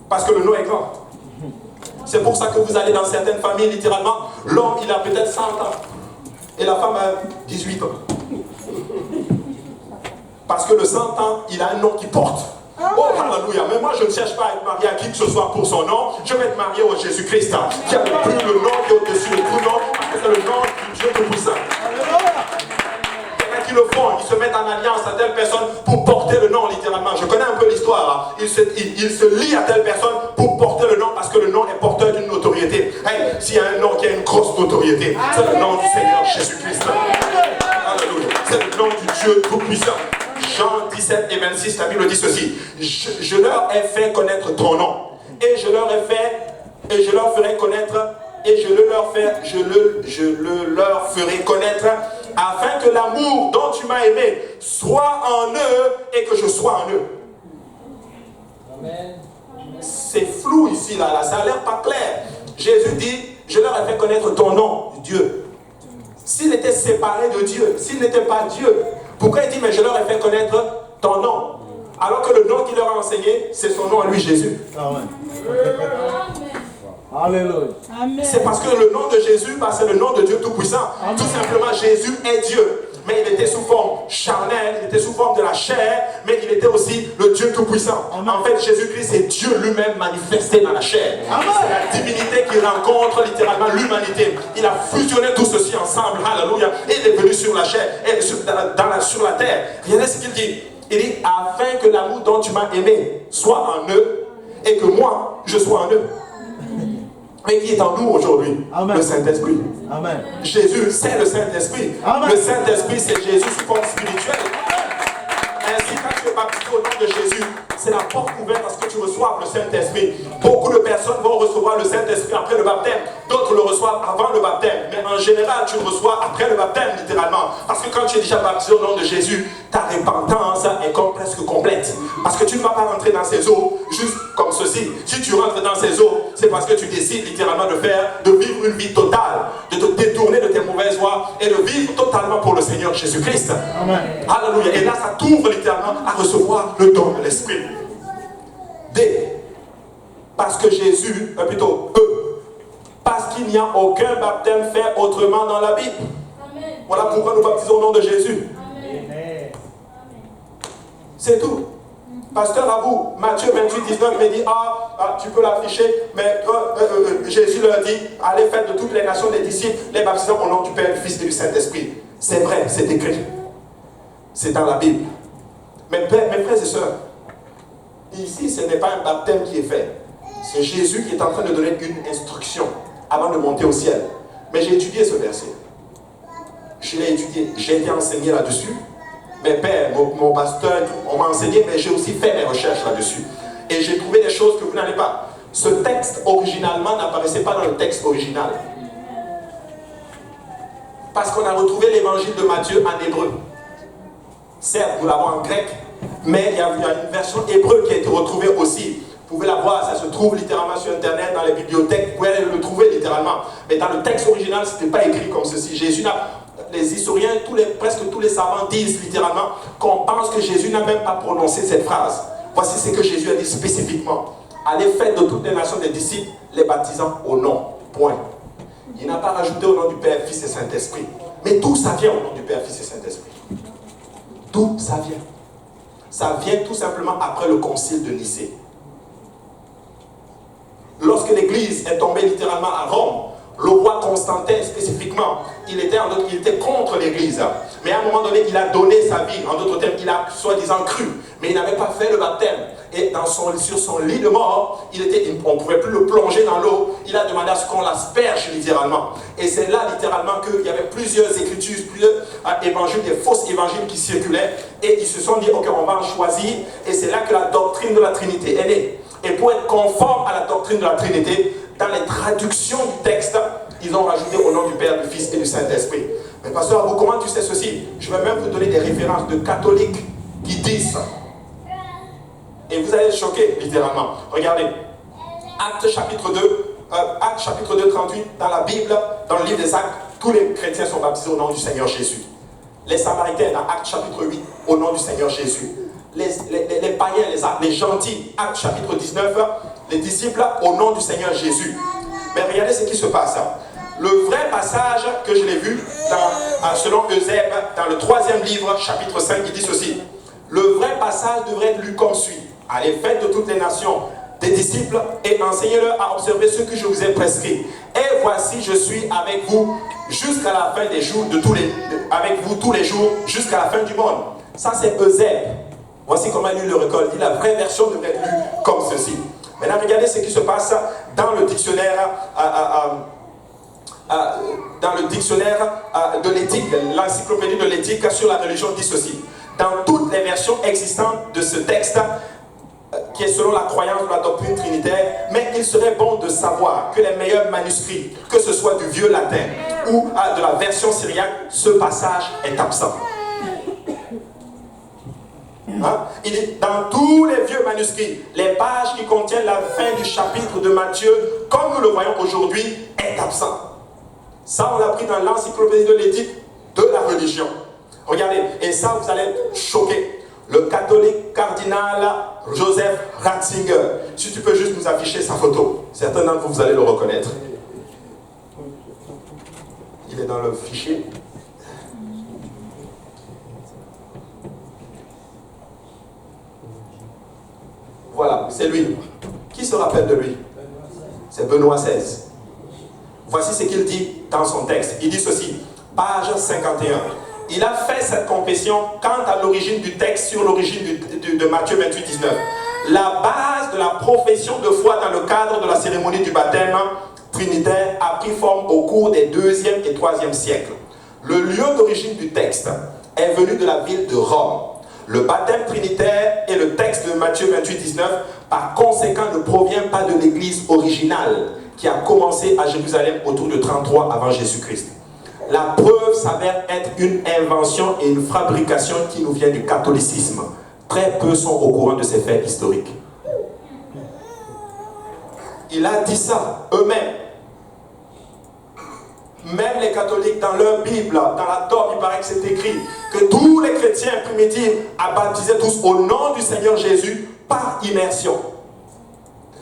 A: Parce que le nom est grand. C'est pour ça que vous allez dans certaines familles, littéralement, l'homme, il a peut-être 100 ans. Et la femme a 18 ans. Parce que le 100 ans, il a un nom qui porte. Oh, alléluia. Mais moi, je ne cherche pas à être marié à qui que ce soit pour son nom. Je vais être marié au Jésus-Christ, qui a le nom qui est au-dessus de tout nom, parce que c'est le nom du Dieu Tout-Puissant. Qui le font, ils se mettent en alliance à telle personne pour porter le nom littéralement. Je connais un peu l'histoire. Ils se lient à telle personne pour porter le nom parce que le nom est porteur d'une notoriété. Hey, s'il y a un nom qui a une grosse notoriété, c'est le nom du Seigneur Jésus-Christ. Alléluia. c'est le nom du Dieu Tout-Puissant. Jean 17 et 26, la Bible dit ceci. Je leur ai fait connaître ton nom. Et je leur ferai connaître, et je le leur ferai connaître, afin que l'amour dont tu m'as aimé soit en eux et que je sois en eux. Amen. C'est flou ici, là, ça a l'air pas clair. Jésus dit, je leur ai fait connaître ton nom, Dieu. S'il était séparé de Dieu, s'il n'était pas Dieu, pourquoi il dit, mais je leur ai fait connaître ton nom? Alors que le nom qu'il leur a enseigné, c'est son nom à lui, Jésus. Amen. Alléluia. C'est parce que le nom de Jésus, c'est le nom de Dieu Tout-Puissant. Tout simplement, Jésus est Dieu. Mais il était sous forme charnelle, il était sous forme de la chair, mais il était aussi le Dieu Tout-Puissant. En fait, Jésus-Christ est Dieu lui-même manifesté dans la chair. C'est la divinité qui rencontre littéralement l'humanité. Il a fusionné tout ceci ensemble. Alléluia. Et il est venu sur la chair, et sur la terre. Regardez ce qu'il dit. Il dit, afin que l'amour dont tu m'as aimé soit en eux, et que moi, je sois en eux. Mais qui est en nous aujourd'hui? Le Saint-Esprit. Amen. Jésus, c'est le Saint-Esprit. Le Saint-Esprit, c'est Jésus sous forme spirituelle. Ainsi, quand tu es baptisé au nom de Jésus, c'est la porte ouverte parce que tu reçois le Saint-Esprit. Beaucoup de personnes vont recevoir le Saint-Esprit après le baptême. D'autres le reçoivent avant le baptême. Mais en général, tu le reçois après le baptême, littéralement. Parce que quand tu es déjà baptisé au nom de Jésus, ta repentance est presque complète. Parce que tu ne vas pas rentrer dans ces eaux juste comme ceci. Si tu rentres dans ces eaux, c'est parce que tu décides littéralement de vivre une vie totale, de te détourner de tes mauvaises voies et de vivre totalement pour le Seigneur Jésus-Christ. Amen. Alléluia. Et là, ça t'ouvre littéralement à recevoir le don de l'Esprit. Parce que Jésus, parce qu'il n'y a aucun baptême fait autrement dans la Bible. Amen. Voilà pourquoi nous baptisons au nom de Jésus. Amen. C'est tout. Pasteur, à vous, Matthieu 28, 19 me dit, tu peux l'afficher, mais Jésus leur dit, allez faire de toutes les nations des disciples, les baptisants au nom du Père, du Fils et du Saint-Esprit. C'est vrai, c'est écrit. C'est dans la Bible. Mes frères et sœurs, ici, ce n'est pas un baptême qui est fait. C'est Jésus qui est en train de donner une instruction avant de monter au ciel. Mais j'ai étudié ce verset. Je l'ai étudié. J'ai été enseigné là-dessus. Mes pères, mon pasteur, on m'a enseigné, mais j'ai aussi fait mes recherches là-dessus. Et j'ai trouvé des choses que vous n'avez pas. Ce texte, originalement, n'apparaissait pas dans le texte original. Parce qu'on a retrouvé l'évangile de Matthieu en hébreu. Certes, nous l'avons en grec, mais il y a une version hébreu qui a été retrouvée aussi. Vous pouvez la voir, ça se trouve littéralement sur Internet, dans les bibliothèques, vous pouvez aller le trouver littéralement. Mais dans le texte original, ce n'était pas écrit comme ceci. Jésus les historiens, presque tous les savants disent littéralement qu'on pense que Jésus n'a même pas prononcé cette phrase. Voici ce que Jésus a dit spécifiquement. Allez faire de toutes les nations des disciples, les baptisant au nom. Point. Il n'a pas rajouté au nom du Père, Fils et Saint-Esprit. Mais tout ça vient au nom du Père, Fils et Saint-Esprit. Tout ça vient. Ça vient tout simplement après le concile de Nicée. Lorsque l'Église est tombée littéralement à Rome, le roi Constantin spécifiquement, il était contre l'Église. Mais à un moment donné, il a donné sa vie. En d'autres termes, il a soi-disant cru. Mais il n'avait pas fait le baptême. Et sur son lit de mort, on ne pouvait plus le plonger dans l'eau. Il a demandé à ce qu'on l'asperge littéralement. Et c'est là littéralement qu'il y avait plusieurs écritures, plusieurs évangiles, des fausses évangiles qui circulaient. Et ils se sont dit, ok, on va en choisir. Et c'est là que la doctrine de la Trinité est née. Et pour être conforme à la doctrine de la Trinité, dans les traductions du texte, ils ont rajouté au nom du Père, du Fils et du Saint-Esprit. Mais pasteur, comment tu sais ceci? Je vais même vous donner des références de catholiques qui disent ça. Et vous allez être choqués, littéralement. Regardez, Actes chapitre 2, 38, dans la Bible, dans le livre des Actes, tous les chrétiens sont baptisés au nom du Seigneur Jésus. Les Samaritains, dans Actes chapitre 8, au nom du Seigneur Jésus. Les païens, les gentils, Actes chapitre 19, les disciples au nom du Seigneur Jésus. Mais regardez ce qui se passe. Le vrai passage que je l'ai vu selon Eusèbe, dans le 3e livre, chapitre 5, il dit ceci. Le vrai passage devrait être lu comme suit. Allez, faites de toutes les nations des disciples et enseignez-leur à observer ce que je vous ai prescrit. Et voici, je suis avec vous jusqu'à la fin des jours, avec vous tous les jours, jusqu'à la fin du monde. Ça, c'est Eusèbe. Voici comment lui le récolte. Il dit la vraie version devrait être lue comme ceci. Maintenant, regardez ce qui se passe dans le dictionnaire dans le dictionnaire de l'éthique, l'encyclopédie de l'éthique sur la religion dit ceci. Dans toutes les versions existantes de ce texte, qui est selon la croyance de la doctrine trinitaire, mais il serait bon de savoir que les meilleurs manuscrits, que ce soit du vieux latin ou de la version syriaque, ce passage est absent. Il dit, dans tous les vieux manuscrits, les pages qui contiennent la fin du chapitre de Matthieu, comme nous le voyons aujourd'hui, est absent. Ça, on l'a pris dans l'encyclopédie de l'éthique de la religion. Regardez, et ça, vous allez être choqués. Le catholique cardinal Joseph Ratzinger. Si tu peux juste nous afficher sa photo. Certains d'entre vous, vous allez le reconnaître. Il est dans le fichier. Voilà, c'est lui. Qui se rappelle de lui? C'est Benoît XVI. Voici ce qu'il dit dans son texte. Il dit ceci, page 51. Il a fait cette confession quant à l'origine du texte sur l'origine de Matthieu 28, 19. La base de la profession de foi dans le cadre de la cérémonie du baptême trinitaire a pris forme au cours des 2e et 3e siècles. Le lieu d'origine du texte est venu de la ville de Rome. Le baptême trinitaire et le texte de Matthieu 28, 19, par conséquent, ne provient pas de l'église originale qui a commencé à Jérusalem autour de 33 avant Jésus-Christ. La preuve s'avère être une invention et une fabrication qui nous vient du catholicisme. Très peu sont au courant de ces faits historiques. Il a dit ça eux-mêmes. Même les catholiques, dans leur Bible, dans la dogme, il paraît que c'est écrit que tous les chrétiens primitifs a baptisé tous au nom du Seigneur Jésus par immersion.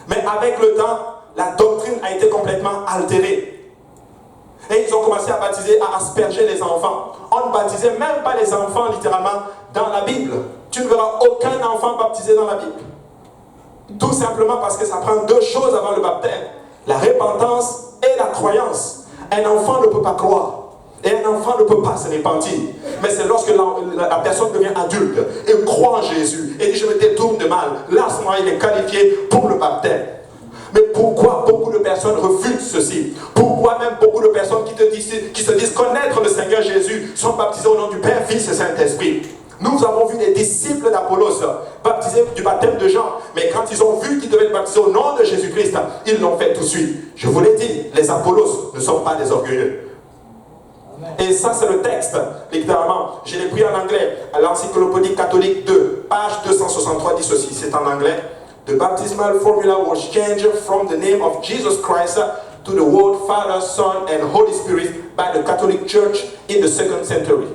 A: Mais avec le temps, la doctrine a été complètement altérée. Et ils ont commencé à baptiser, à asperger les enfants. On ne baptisait même pas les enfants littéralement dans la Bible. Tu ne verras aucun enfant baptisé dans la Bible. Tout simplement parce que ça prend 2 choses avant le baptême. La repentance et la croyance. Un enfant ne peut pas croire. Et un enfant ne peut pas se repentir. Mais c'est lorsque la personne devient adulte et croit en Jésus et dit je me détourne de mal. Là, à ce moment, il est qualifié pour le baptême. Mais pourquoi beaucoup de personnes refusent ceci? Pourquoi même beaucoup de personnes qui se disent connaître le Seigneur Jésus sont baptisées au nom du Père, Fils et Saint-Esprit? Nous avons vu des disciples d'Apollos baptisés du baptême de Jean. Mais quand ils ont vu qu'ils devaient être baptisés au nom de Jésus-Christ, ils l'ont fait tout de suite. Je vous l'ai dit, les Apollos ne sont pas des orgueilleux. Et ça, c'est le texte, littéralement. Je l'ai pris en anglais. À l'encyclopédie catholique 2, page 263, dit ceci. C'est en anglais. The baptismal formula was changed from the name of Jesus Christ to the word Father, Son, and Holy Spirit by the Catholic Church in the 2nd century.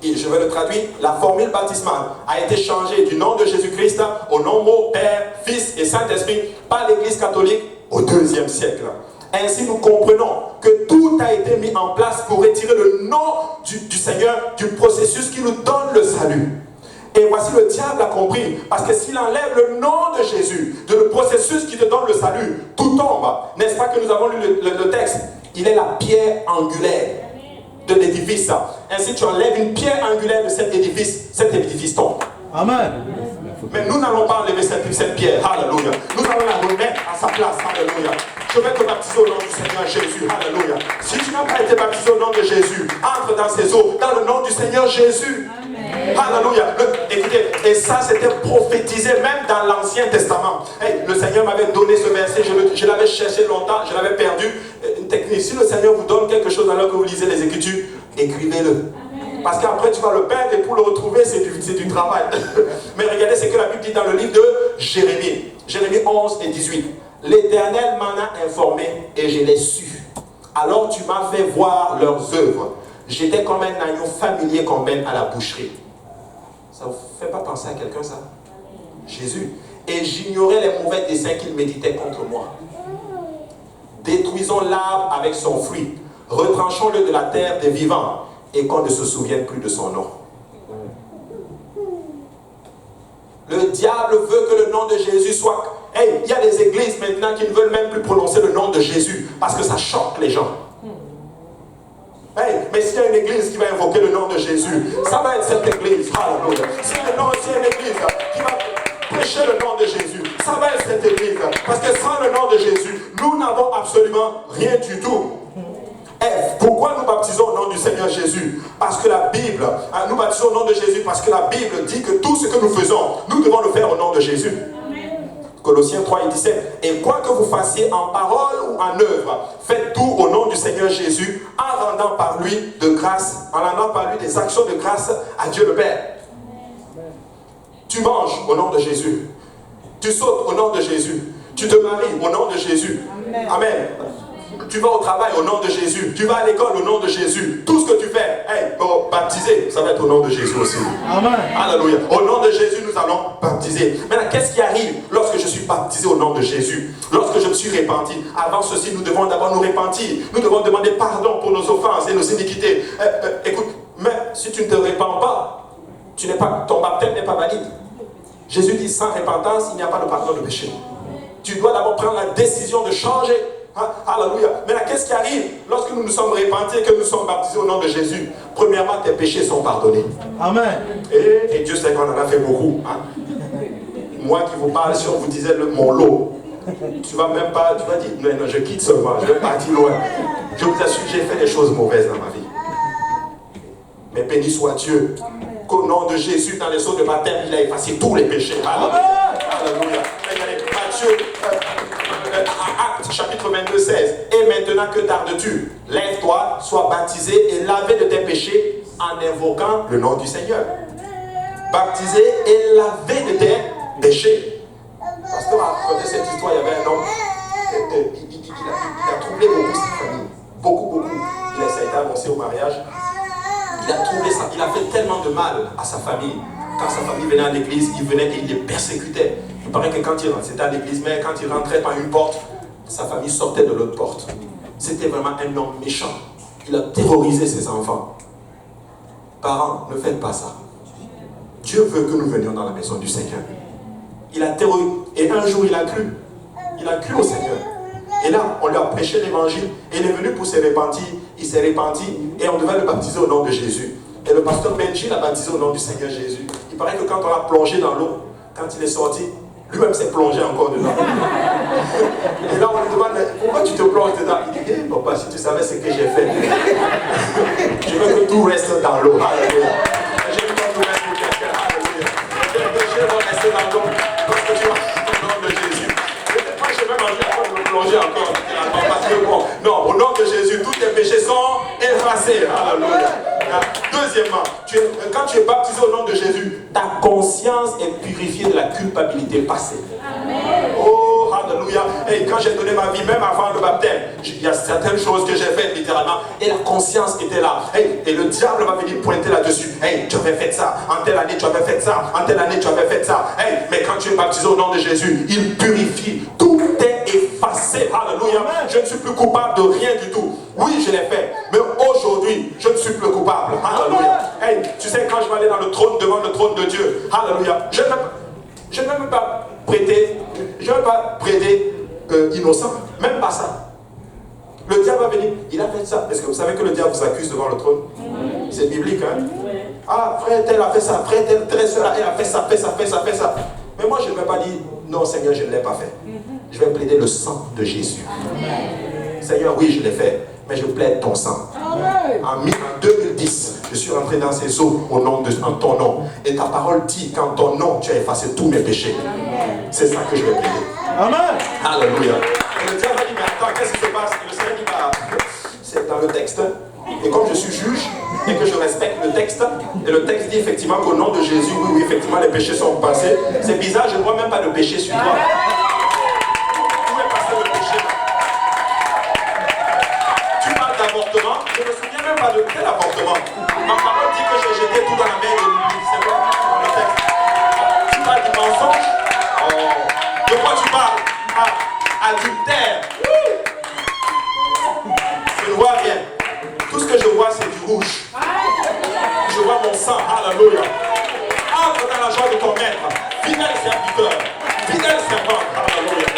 A: Et je vais le traduire. La formule baptismale a été changée du nom de Jésus-Christ au nom mot Père, Fils et Saint-Esprit par l'Église catholique au 2e siècle. Ainsi, nous comprenons que tout a été mis en place pour retirer le nom du Seigneur du processus qui nous donne le salut. Et voici le diable a compris, parce que s'il enlève le nom de Jésus, de le processus qui te donne le salut, tout tombe. N'est-ce pas que nous avons lu le texte? Il est la pierre angulaire de l'édifice. Ainsi, tu enlèves une pierre angulaire de cet édifice tombe. Amen. Mais nous n'allons pas enlever cette pierre. Alléluia. Nous allons la remettre à sa place. Alléluia. Je vais te baptiser au nom du Seigneur Jésus. Alléluia. Si tu n'as pas été baptisé au nom de Jésus, entre dans ces eaux, dans le nom du Seigneur Jésus. Amen. Alléluia. Écoutez, et ça c'était prophétisé même dans l'Ancien Testament. Hey, le Seigneur m'avait donné ce verset, je l'avais cherché longtemps, je l'avais perdu. Une technique. Si le Seigneur vous donne quelque chose alors que vous lisez les Écritures, écrivez-le. Parce qu'après tu vas le perdre et pour le retrouver c'est du travail. Mais regardez ce que la Bible dit dans le livre de Jérémie. Jérémie 11 et 18. L'Éternel m'en a informé et je l'ai su. Alors tu m'as fait voir leurs œuvres. J'étais comme un agneau familier qu'on mène à la boucherie. Ça ne vous fait pas penser à quelqu'un ça? Jésus. Et j'ignorais les mauvais desseins qu'il méditait contre moi. Détruisons l'arbre avec son fruit. Retranchons-le de la terre des vivants. Et qu'on ne se souvienne plus de son nom. Le diable veut que le nom de Jésus soit... Hey, il y a des églises maintenant qui ne veulent même plus prononcer le nom de Jésus parce que ça choque les gens. Hey, mais s'il y a une église qui va invoquer le nom de Jésus, ça va être cette église. Alléluia. S'il y a une église qui va prêcher le nom de Jésus, ça va être cette église. Parce que sans le nom de Jésus, absolument rien du tout. Pourquoi nous baptisons au nom du Seigneur Jésus? Parce que la Bible, nous baptisons au nom de Jésus parce que la Bible dit que tout ce que nous faisons, nous devons le faire au nom de Jésus. Colossiens 3 et 17. Et quoi que vous fassiez en parole ou en œuvre, faites tout au nom du Seigneur Jésus, en rendant par lui de grâce, en rendant par lui des actions de grâce à Dieu le Père. Tu manges au nom de Jésus. Tu sautes au nom de Jésus. Tu te maries au nom de Jésus. Amen. Tu vas au travail au nom de Jésus. Tu vas à l'école au nom de Jésus. Tout ce que tu fais, baptiser, ça va être au nom de Jésus aussi. Amen. Alléluia. Au nom de Jésus, nous allons baptiser. Maintenant, qu'est-ce qui arrive lorsque je suis baptisé au nom de Jésus? Lorsque je me suis repenti. Avant ceci, nous devons d'abord nous repentir. Nous devons demander pardon pour nos offenses et nos iniquités. Écoute, mais si tu ne te repens pas, ton baptême n'est pas valide. Jésus dit, sans repentance, il n'y a pas de pardon de péché. Tu dois d'abord prendre la décision de changer. Alléluia. Maintenant, qu'est-ce qui arrive lorsque nous nous sommes repentis et que nous sommes baptisés au nom de Jésus? Premièrement, tes péchés sont pardonnés. Amen. Et Dieu sait qu'on en a fait beaucoup. Moi qui vous parle, si on vous disait mon lot, tu vas même pas, tu vas dire, non, je quitte seulement, je vais partir loin. Je vous assure, j'ai fait des choses mauvaises dans ma vie. Mais béni soit Dieu, qu'au nom de Jésus, dans les eaux de baptême, il a effacé tous les péchés. Alléluia. Alléluia. Matthieu, Actes, chapitre 22, 16. Et maintenant, que tardes-tu? Lève-toi, sois baptisé et lavé de tes péchés en invoquant le nom du Seigneur. Baptisé et lavé de tes péchés. Parce que raconter cette histoire, il y avait un homme, il a troublé beaucoup sa famille. Beaucoup. Ça a été annoncé au mariage. Il a trouvé ça, il a fait tellement de mal à sa famille. Quand sa famille venait à l'église, il venait et il les persécutait. Il paraît que quand il rentrait, c'était à l'église, mais quand il rentrait par une porte, sa famille sortait de l'autre porte. C'était vraiment un homme méchant. Il a terrorisé ses enfants. Parents, ne faites pas ça. Dieu veut que nous venions dans la maison du Seigneur. Il a terrorisé. Et un jour, il a cru. Il a cru au Seigneur. Et là, on lui a prêché l'évangile. Et il est venu pour se repentir. Il s'est repenti. Et on devait le baptiser au nom de Jésus. Et le pasteur Benji l'a baptisé au nom du Seigneur Jésus. Il paraît que quand on l'a plongé dans l'eau, quand il est sorti, lui-même s'est plongé encore dedans. Et là, on lui demande, pourquoi tu te plonges dedans? Il dit, papa, si tu savais ce que j'ai fait. Je veux que tout reste dans l'eau. Alléluia. Je veux que tout reste pour quelqu'un. Alléluia. Les péchés vont rester dans l'eau. Parce que tu vas au nom de Jésus. Moi, je vais manger encore de me plonger encore. Parce que bon, non, au nom de Jésus, tous tes péchés sont effacés. Alléluia. Deuxièmement, quand tu es baptisé au nom de Jésus, ta conscience est purifiée de la culpabilité passée. Amen. Oh, alléluia. Et quand j'ai donné ma vie, même avant le baptême, il y a certaines choses que j'ai faites littéralement, et la conscience était là. Et le diable va venir pointer là-dessus. Hey, tu avais fait ça, en telle année tu avais fait ça, en telle année tu avais fait ça. Hey, mais quand tu es baptisé au nom de Jésus, il purifie. Tout est effacé. Alléluia. Je ne suis plus coupable de rien du tout. Oui, je l'ai fait, mais aujourd'hui, je ne suis plus coupable. Alléluia. Hey, tu sais, quand je vais aller dans le trône, devant le trône de Dieu, alléluia, je ne vais même pas prêter, innocent, même pas ça. Le diable va venir, il a fait ça. Est-ce que vous savez que le diable vous accuse devant le trône? C'est biblique, hein? Ah, frère tel a fait ça, frère tel soeur, elle a fait ça. Mais moi, je ne vais pas dire, non Seigneur, je ne l'ai pas fait. Je vais plaider le sang de Jésus. Seigneur, oui, je l'ai fait, mais je plaide ton sang. En 2010, je suis rentré dans ces eaux en ton nom. Et ta parole dit qu'en ton nom, tu as effacé tous mes péchés. C'est ça que je vais plaider. Amen. Alléluia. Et le diable va dire, mais attends, qu'est-ce qui se passe? Et le Seigneur dit, c'est dans le texte. Et comme je suis juge et que je respecte le texte, et le texte dit effectivement qu'au nom de Jésus, oui, effectivement, les péchés sont passés. C'est bizarre, je ne vois même pas de péché sur toi. Où est passé le péché? Tu parles d'avortement, je ne me souviens même pas de quel avortement. Ma parole dit que j'ai jeté tout dans la main de l'Église. C'est quoi le texte? Tu parles du mensonge? De quoi tu parles? Adultère. Je ne vois rien. Tout ce que je vois, c'est du rouge. Je vois mon sang. Alléluia. Entre dans la joie de ton maître. Fidèle serviteur. Fidèle servante. Alléluia.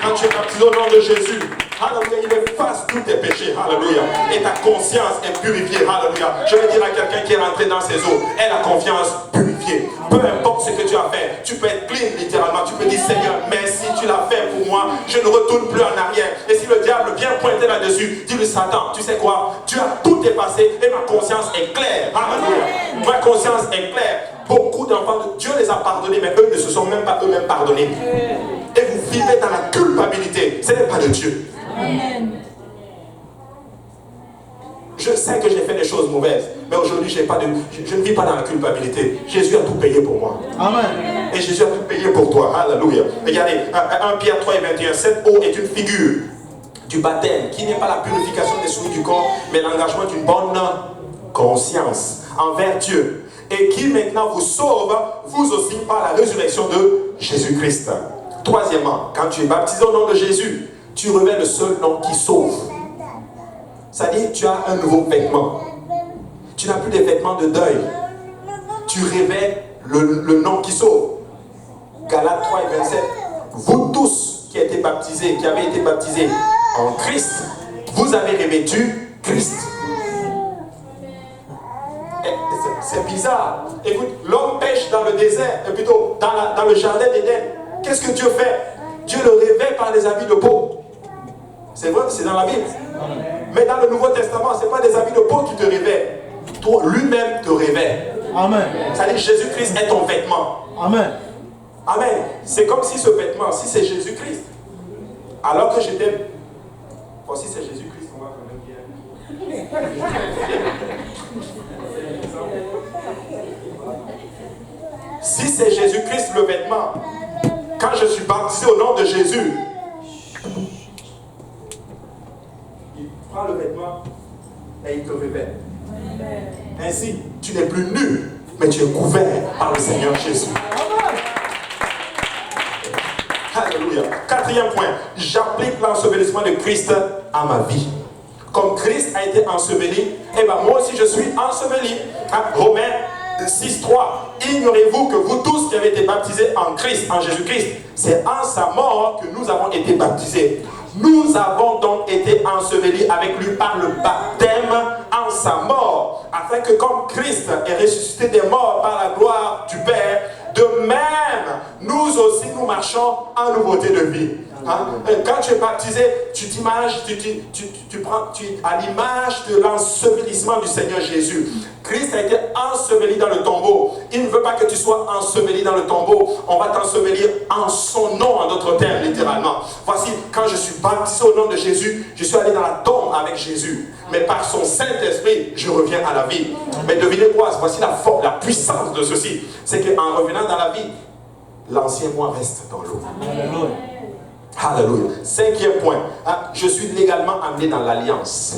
A: Quand tu es baptisé au nom de Jésus, Alléluia, il efface tous tes péchés. Alléluia. Et ta conscience est purifiée. Alléluia. Je veux dire à quelqu'un qui est rentré dans ses eaux, aie la confiance purifiée. Peu importe ce que tu as fait, tu peux être clean littéralement. Tu peux dire, Seigneur, merci, tu l'as fait pour moi. Je ne retourne plus en arrière. Et si le diable vient pointer là-dessus, dis-lui, Satan, tu sais quoi? Tu as tout effacé et ma conscience est claire. Alléluia. Ma conscience est claire. Beaucoup d'enfants de Dieu les a pardonnés, mais eux ne se sont même pas eux-mêmes pardonnés. Et vous vivez dans la culpabilité. Ce n'est pas de Dieu. Amen. Je sais que j'ai fait des choses mauvaises, mais aujourd'hui je ne vis pas dans la culpabilité. Jésus a tout payé pour moi. Amen. Et Jésus a tout payé pour toi. Alléluia. Regardez, 1 Pierre 3 et 21, cette eau est une figure du baptême, qui n'est pas la purification des souillures du corps, mais l'engagement d'une bonne conscience envers Dieu, et qui maintenant vous sauve, vous aussi, par la résurrection de Jésus-Christ. Troisièmement, quand tu es baptisé au nom de Jésus, tu revêts le seul nom qui sauve. C'est-à-dire, tu as un nouveau vêtement. Tu n'as plus des vêtements de deuil. Tu revêts le nom qui sauve. Galates 3 et 27. Vous tous qui avez été baptisés en Christ, vous avez revêtu Christ. C'est bizarre. Écoute, l'homme pêche dans le désert, et plutôt dans le jardin d'Éden. Qu'est-ce que Dieu fait? Dieu le revêt par les habits de peau. C'est vrai, c'est dans la Bible. Mais dans le Nouveau Testament, ce n'est pas des habits de peau qui te revêtent. Toi, lui-même te revêt. Amen. C'est-à-dire Jésus-Christ est ton vêtement. Amen. Amen. C'est comme si ce vêtement, si c'est Jésus-Christ, alors que j'étais... Bon, si c'est Jésus-Christ, on va quand même bien. Si c'est Jésus-Christ le vêtement, quand je suis baptisé au nom de Jésus, il prend le vêtement et il te revêt. Ainsi, tu n'es plus nu, mais tu es couvert par le Seigneur Jésus. Alléluia. Quatrième point, j'applique l'ensevelissement de Christ à ma vie. Comme Christ a été enseveli, et ben moi aussi je suis enseveli. Romains 6.3. Ignorez-vous que vous tous qui avez été baptisés en Christ, en Jésus-Christ, c'est en sa mort que nous avons été baptisés. Nous avons donc été ensevelis avec lui par le baptême en sa mort, afin que comme Christ est ressuscité des morts par la gloire du Père, de même, nous aussi nous marchons en nouveauté de vie. Hein? Quand tu es baptisé, tu t'images, tu prends à l'image de l'ensevelissement du Seigneur Jésus. Christ a été enseveli dans le tombeau. Il ne veut pas que tu sois enseveli dans le tombeau. On va t'ensevelir en son nom, en d'autres termes, littéralement. Voici, quand je suis baptisé au nom de Jésus, je suis allé dans la tombe avec Jésus. Mais par son Saint-Esprit, je reviens à la vie. Mais devinez quoi? Voici la puissance de ceci. C'est qu'en revenant dans la vie, l'ancien moi reste dans l'eau. Alléluia. Alléluia. Cinquième point. Je suis légalement amené dans l'alliance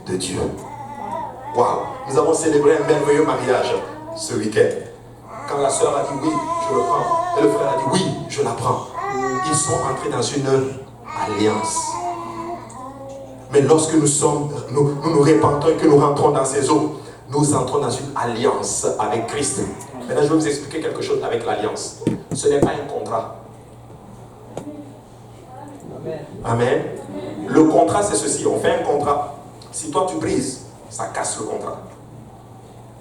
A: de Dieu. Waouh. Nous avons célébré un merveilleux mariage ce week-end. Quand la sœur a dit oui, je le prends. Et le frère a dit oui, je la prends. Ils sont entrés dans une alliance. Mais lorsque nous répandons et que nous rentrons dans ces eaux, nous entrons dans une alliance avec Christ. Maintenant, je vais vous expliquer quelque chose avec l'alliance. Ce n'est pas un contrat. Amen. Le contrat, c'est ceci. On fait un contrat. Si toi, tu brises, ça casse le contrat.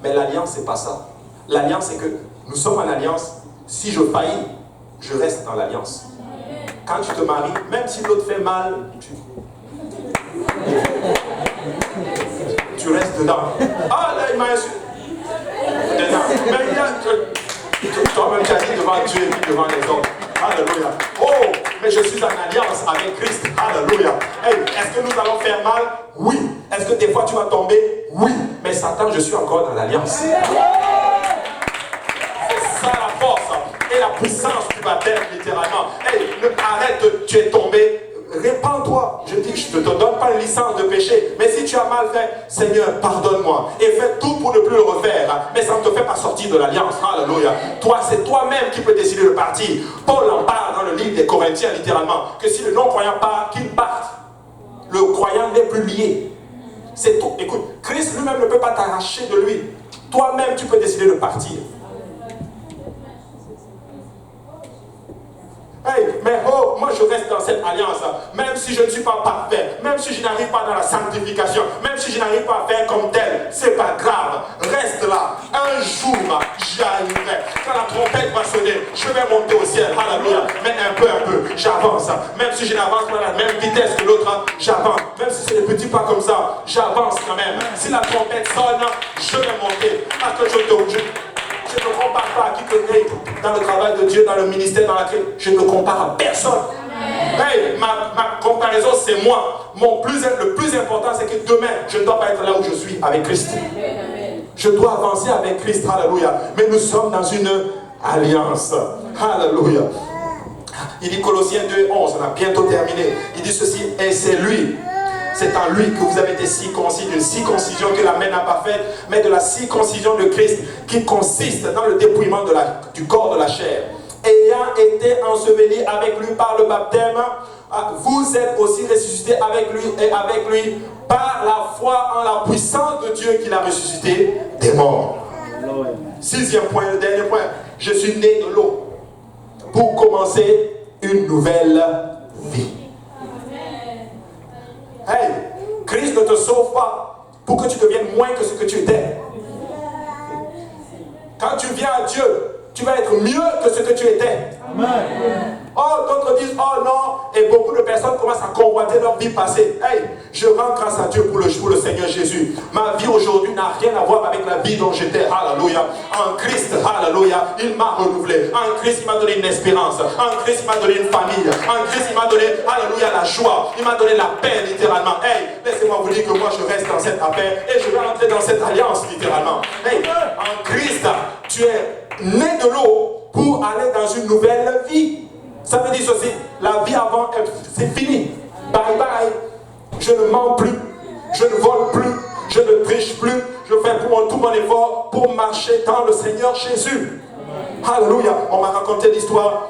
A: Mais l'alliance, c'est pas ça. L'alliance, c'est que nous sommes en alliance. Si je faillis, je reste dans l'alliance. Quand tu te maries, même si l'autre fait mal, tu restes dedans. Ah, là, il m'a insulté. Dedans. Mais il y a... Toi-même, tu as dit devant Dieu et puis devant les autres. Alléluia. Oh, mais je suis en alliance avec Christ. Alléluia. Hey, est-ce que nous allons faire mal? Oui. Est-ce que des fois tu vas tomber? Oui. Mais Satan, je suis encore dans l'alliance. C'est ça la force et la puissance du baptême, littéralement. Hey, arrête, tu es tombé. Répands-toi. Je dis, je ne te donne pas une licence de péché. Mais si tu as mal fait, Seigneur, pardonne-moi. Et fais tout pour ne plus le refaire. Mais ça ne te fait pas sortir de l'alliance. Alléluia. Toi, c'est toi-même qui peux décider de partir. Paul en parle dans le livre des Corinthiens, littéralement. Que si le non-croyant part, qu'il parte. Le croyant n'est plus lié. C'est tout. Écoute, Christ lui-même ne peut pas t'arracher de lui. Toi-même, tu peux décider de partir. Hey, mais oh, moi je reste dans cette alliance. Même si je ne suis pas parfait, même si je n'arrive pas dans la sanctification, même si je n'arrive pas à faire comme tel, c'est pas grave. Reste là. Un jour, j'y arriverai. Quand la trompette va sonner, je vais monter au ciel. Alléluia. Mais un peu, j'avance. Même si je n'avance pas à la même vitesse que l'autre, j'avance. Même si c'est des petits pas comme ça, j'avance quand même. Si la trompette sonne, je vais monter. Parce que je ne compare pas à qui que t'es dans le travail de Dieu, dans le ministère, dans la crise. Je ne compare à personne. Hey, ma comparaison, c'est moi. Le plus important, c'est que demain, je ne dois pas être là où je suis avec Christ. Je dois avancer avec Christ. Alléluia. Mais nous sommes dans une alliance. Alléluia. Il dit Colossiens 2:11, on a bientôt terminé. Il dit ceci, et c'est lui. C'est en lui que vous avez été circoncis, d'une circoncision que la main n'a pas faite, mais de la circoncision de Christ, qui consiste dans le dépouillement du corps de la chair. Ayant été enseveli avec lui par le baptême, vous êtes aussi ressuscités avec lui et avec lui par la foi en la puissance de Dieu qui l'a ressuscité des morts. 6e point, le dernier point. Je suis né de l'eau pour commencer une nouvelle vie. Hey, Christ ne te sauve pas pour que tu deviennes moins que ce que tu étais. Quand tu viens à Dieu, tu vas être mieux que ce que tu étais. Amen. Oh, d'autres disent, oh non, et beaucoup de personnes commencent à convoiter leur vie passée. Hey, je rends grâce à Dieu pour le Seigneur Jésus. Ma vie aujourd'hui n'a rien à voir avec la vie dont j'étais. Alléluia. En Christ, alléluia, il m'a renouvelé. En Christ, il m'a donné une espérance. En Christ, il m'a donné une famille. En Christ, il m'a donné, alléluia, la joie. Il m'a donné la paix, littéralement. Hey, laissez-moi vous dire que moi, je reste dans cette paix et je vais entrer dans cette alliance, littéralement. Hey, en Christ, tu es né de l'eau pour aller dans une nouvelle vie. Ça veut dire ceci, la vie avant, c'est fini. Bye bye. Je ne mens plus, je ne vole plus, je ne triche plus. Je fais tout mon effort pour marcher dans le Seigneur Jésus. Alléluia. On m'a raconté l'histoire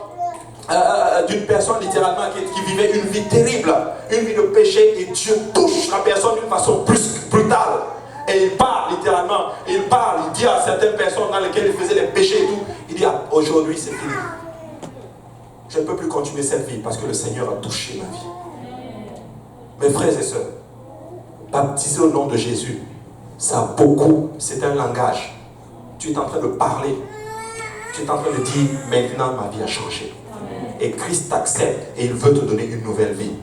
A: d'une personne littéralement qui vivait une vie terrible, une vie de péché, et Dieu touche la personne d'une façon plus brutale. Et il parle littéralement, il dit à certaines personnes dans lesquelles il faisait des péchés et tout, il dit aujourd'hui c'est fini. Je ne peux plus continuer cette vie parce que le Seigneur a touché ma vie. Mes frères et sœurs, baptiser au nom de Jésus, ça a beaucoup, c'est un langage. Tu es en train de parler, tu es en train de dire maintenant ma vie a changé. Et Christ t'accepte et il veut te donner une nouvelle vie.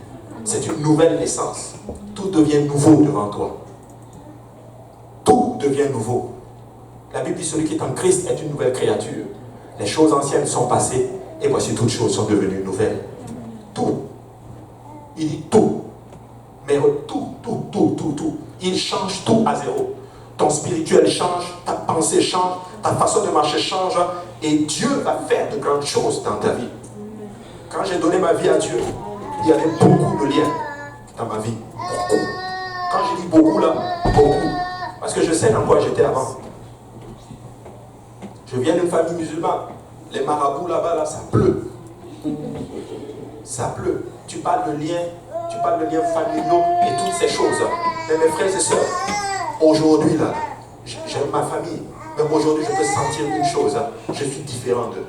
A: C'est une nouvelle naissance. Tout devient nouveau devant toi. Tout devient nouveau. La Bible dit celui qui est en Christ est une nouvelle créature. Les choses anciennes sont passées et voici toutes choses sont devenues nouvelles. Tout. Il dit tout. Mais tout. Il change tout à zéro. Ton spirituel change, ta pensée change, ta façon de marcher change et Dieu va faire de grandes choses dans ta vie. Quand j'ai donné ma vie à Dieu, il y avait beaucoup de liens dans ma vie. Beaucoup. Quand je dis beaucoup là, beaucoup. Parce que je sais dans quoi j'étais avant. Je viens d'une famille musulmane. Les marabouts là-bas, ça pleut. Ça pleut. Tu parles de liens familiaux et toutes ces choses. Mais mes frères et sœurs, aujourd'hui là, j'aime ma famille. Mais aujourd'hui, je peux sentir une chose. Je suis différent d'eux.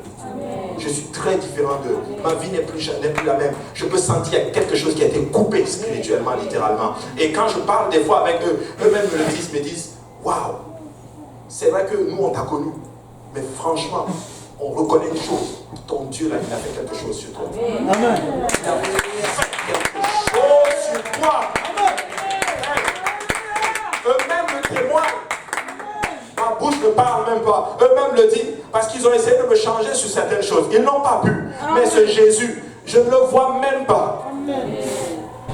A: Je suis très différent d'eux. Ma vie n'est plus la même. Je peux sentir quelque chose qui a été coupé spirituellement, littéralement. Et quand je parle des fois avec eux, eux-mêmes me disent, waouh, c'est vrai que nous on t'a connu. Mais franchement, on reconnaît une chose. Ton Dieu là, il a fait quelque chose sur toi. Amen. Il a fait quelque chose sur toi. Amen. Eux-mêmes le témoignent. Ma bouche ne parle même pas. Eux-mêmes le disent. Parce qu'ils ont essayé de me changer sur certaines choses. Ils n'ont pas pu. Mais ce Jésus, je ne le vois même pas.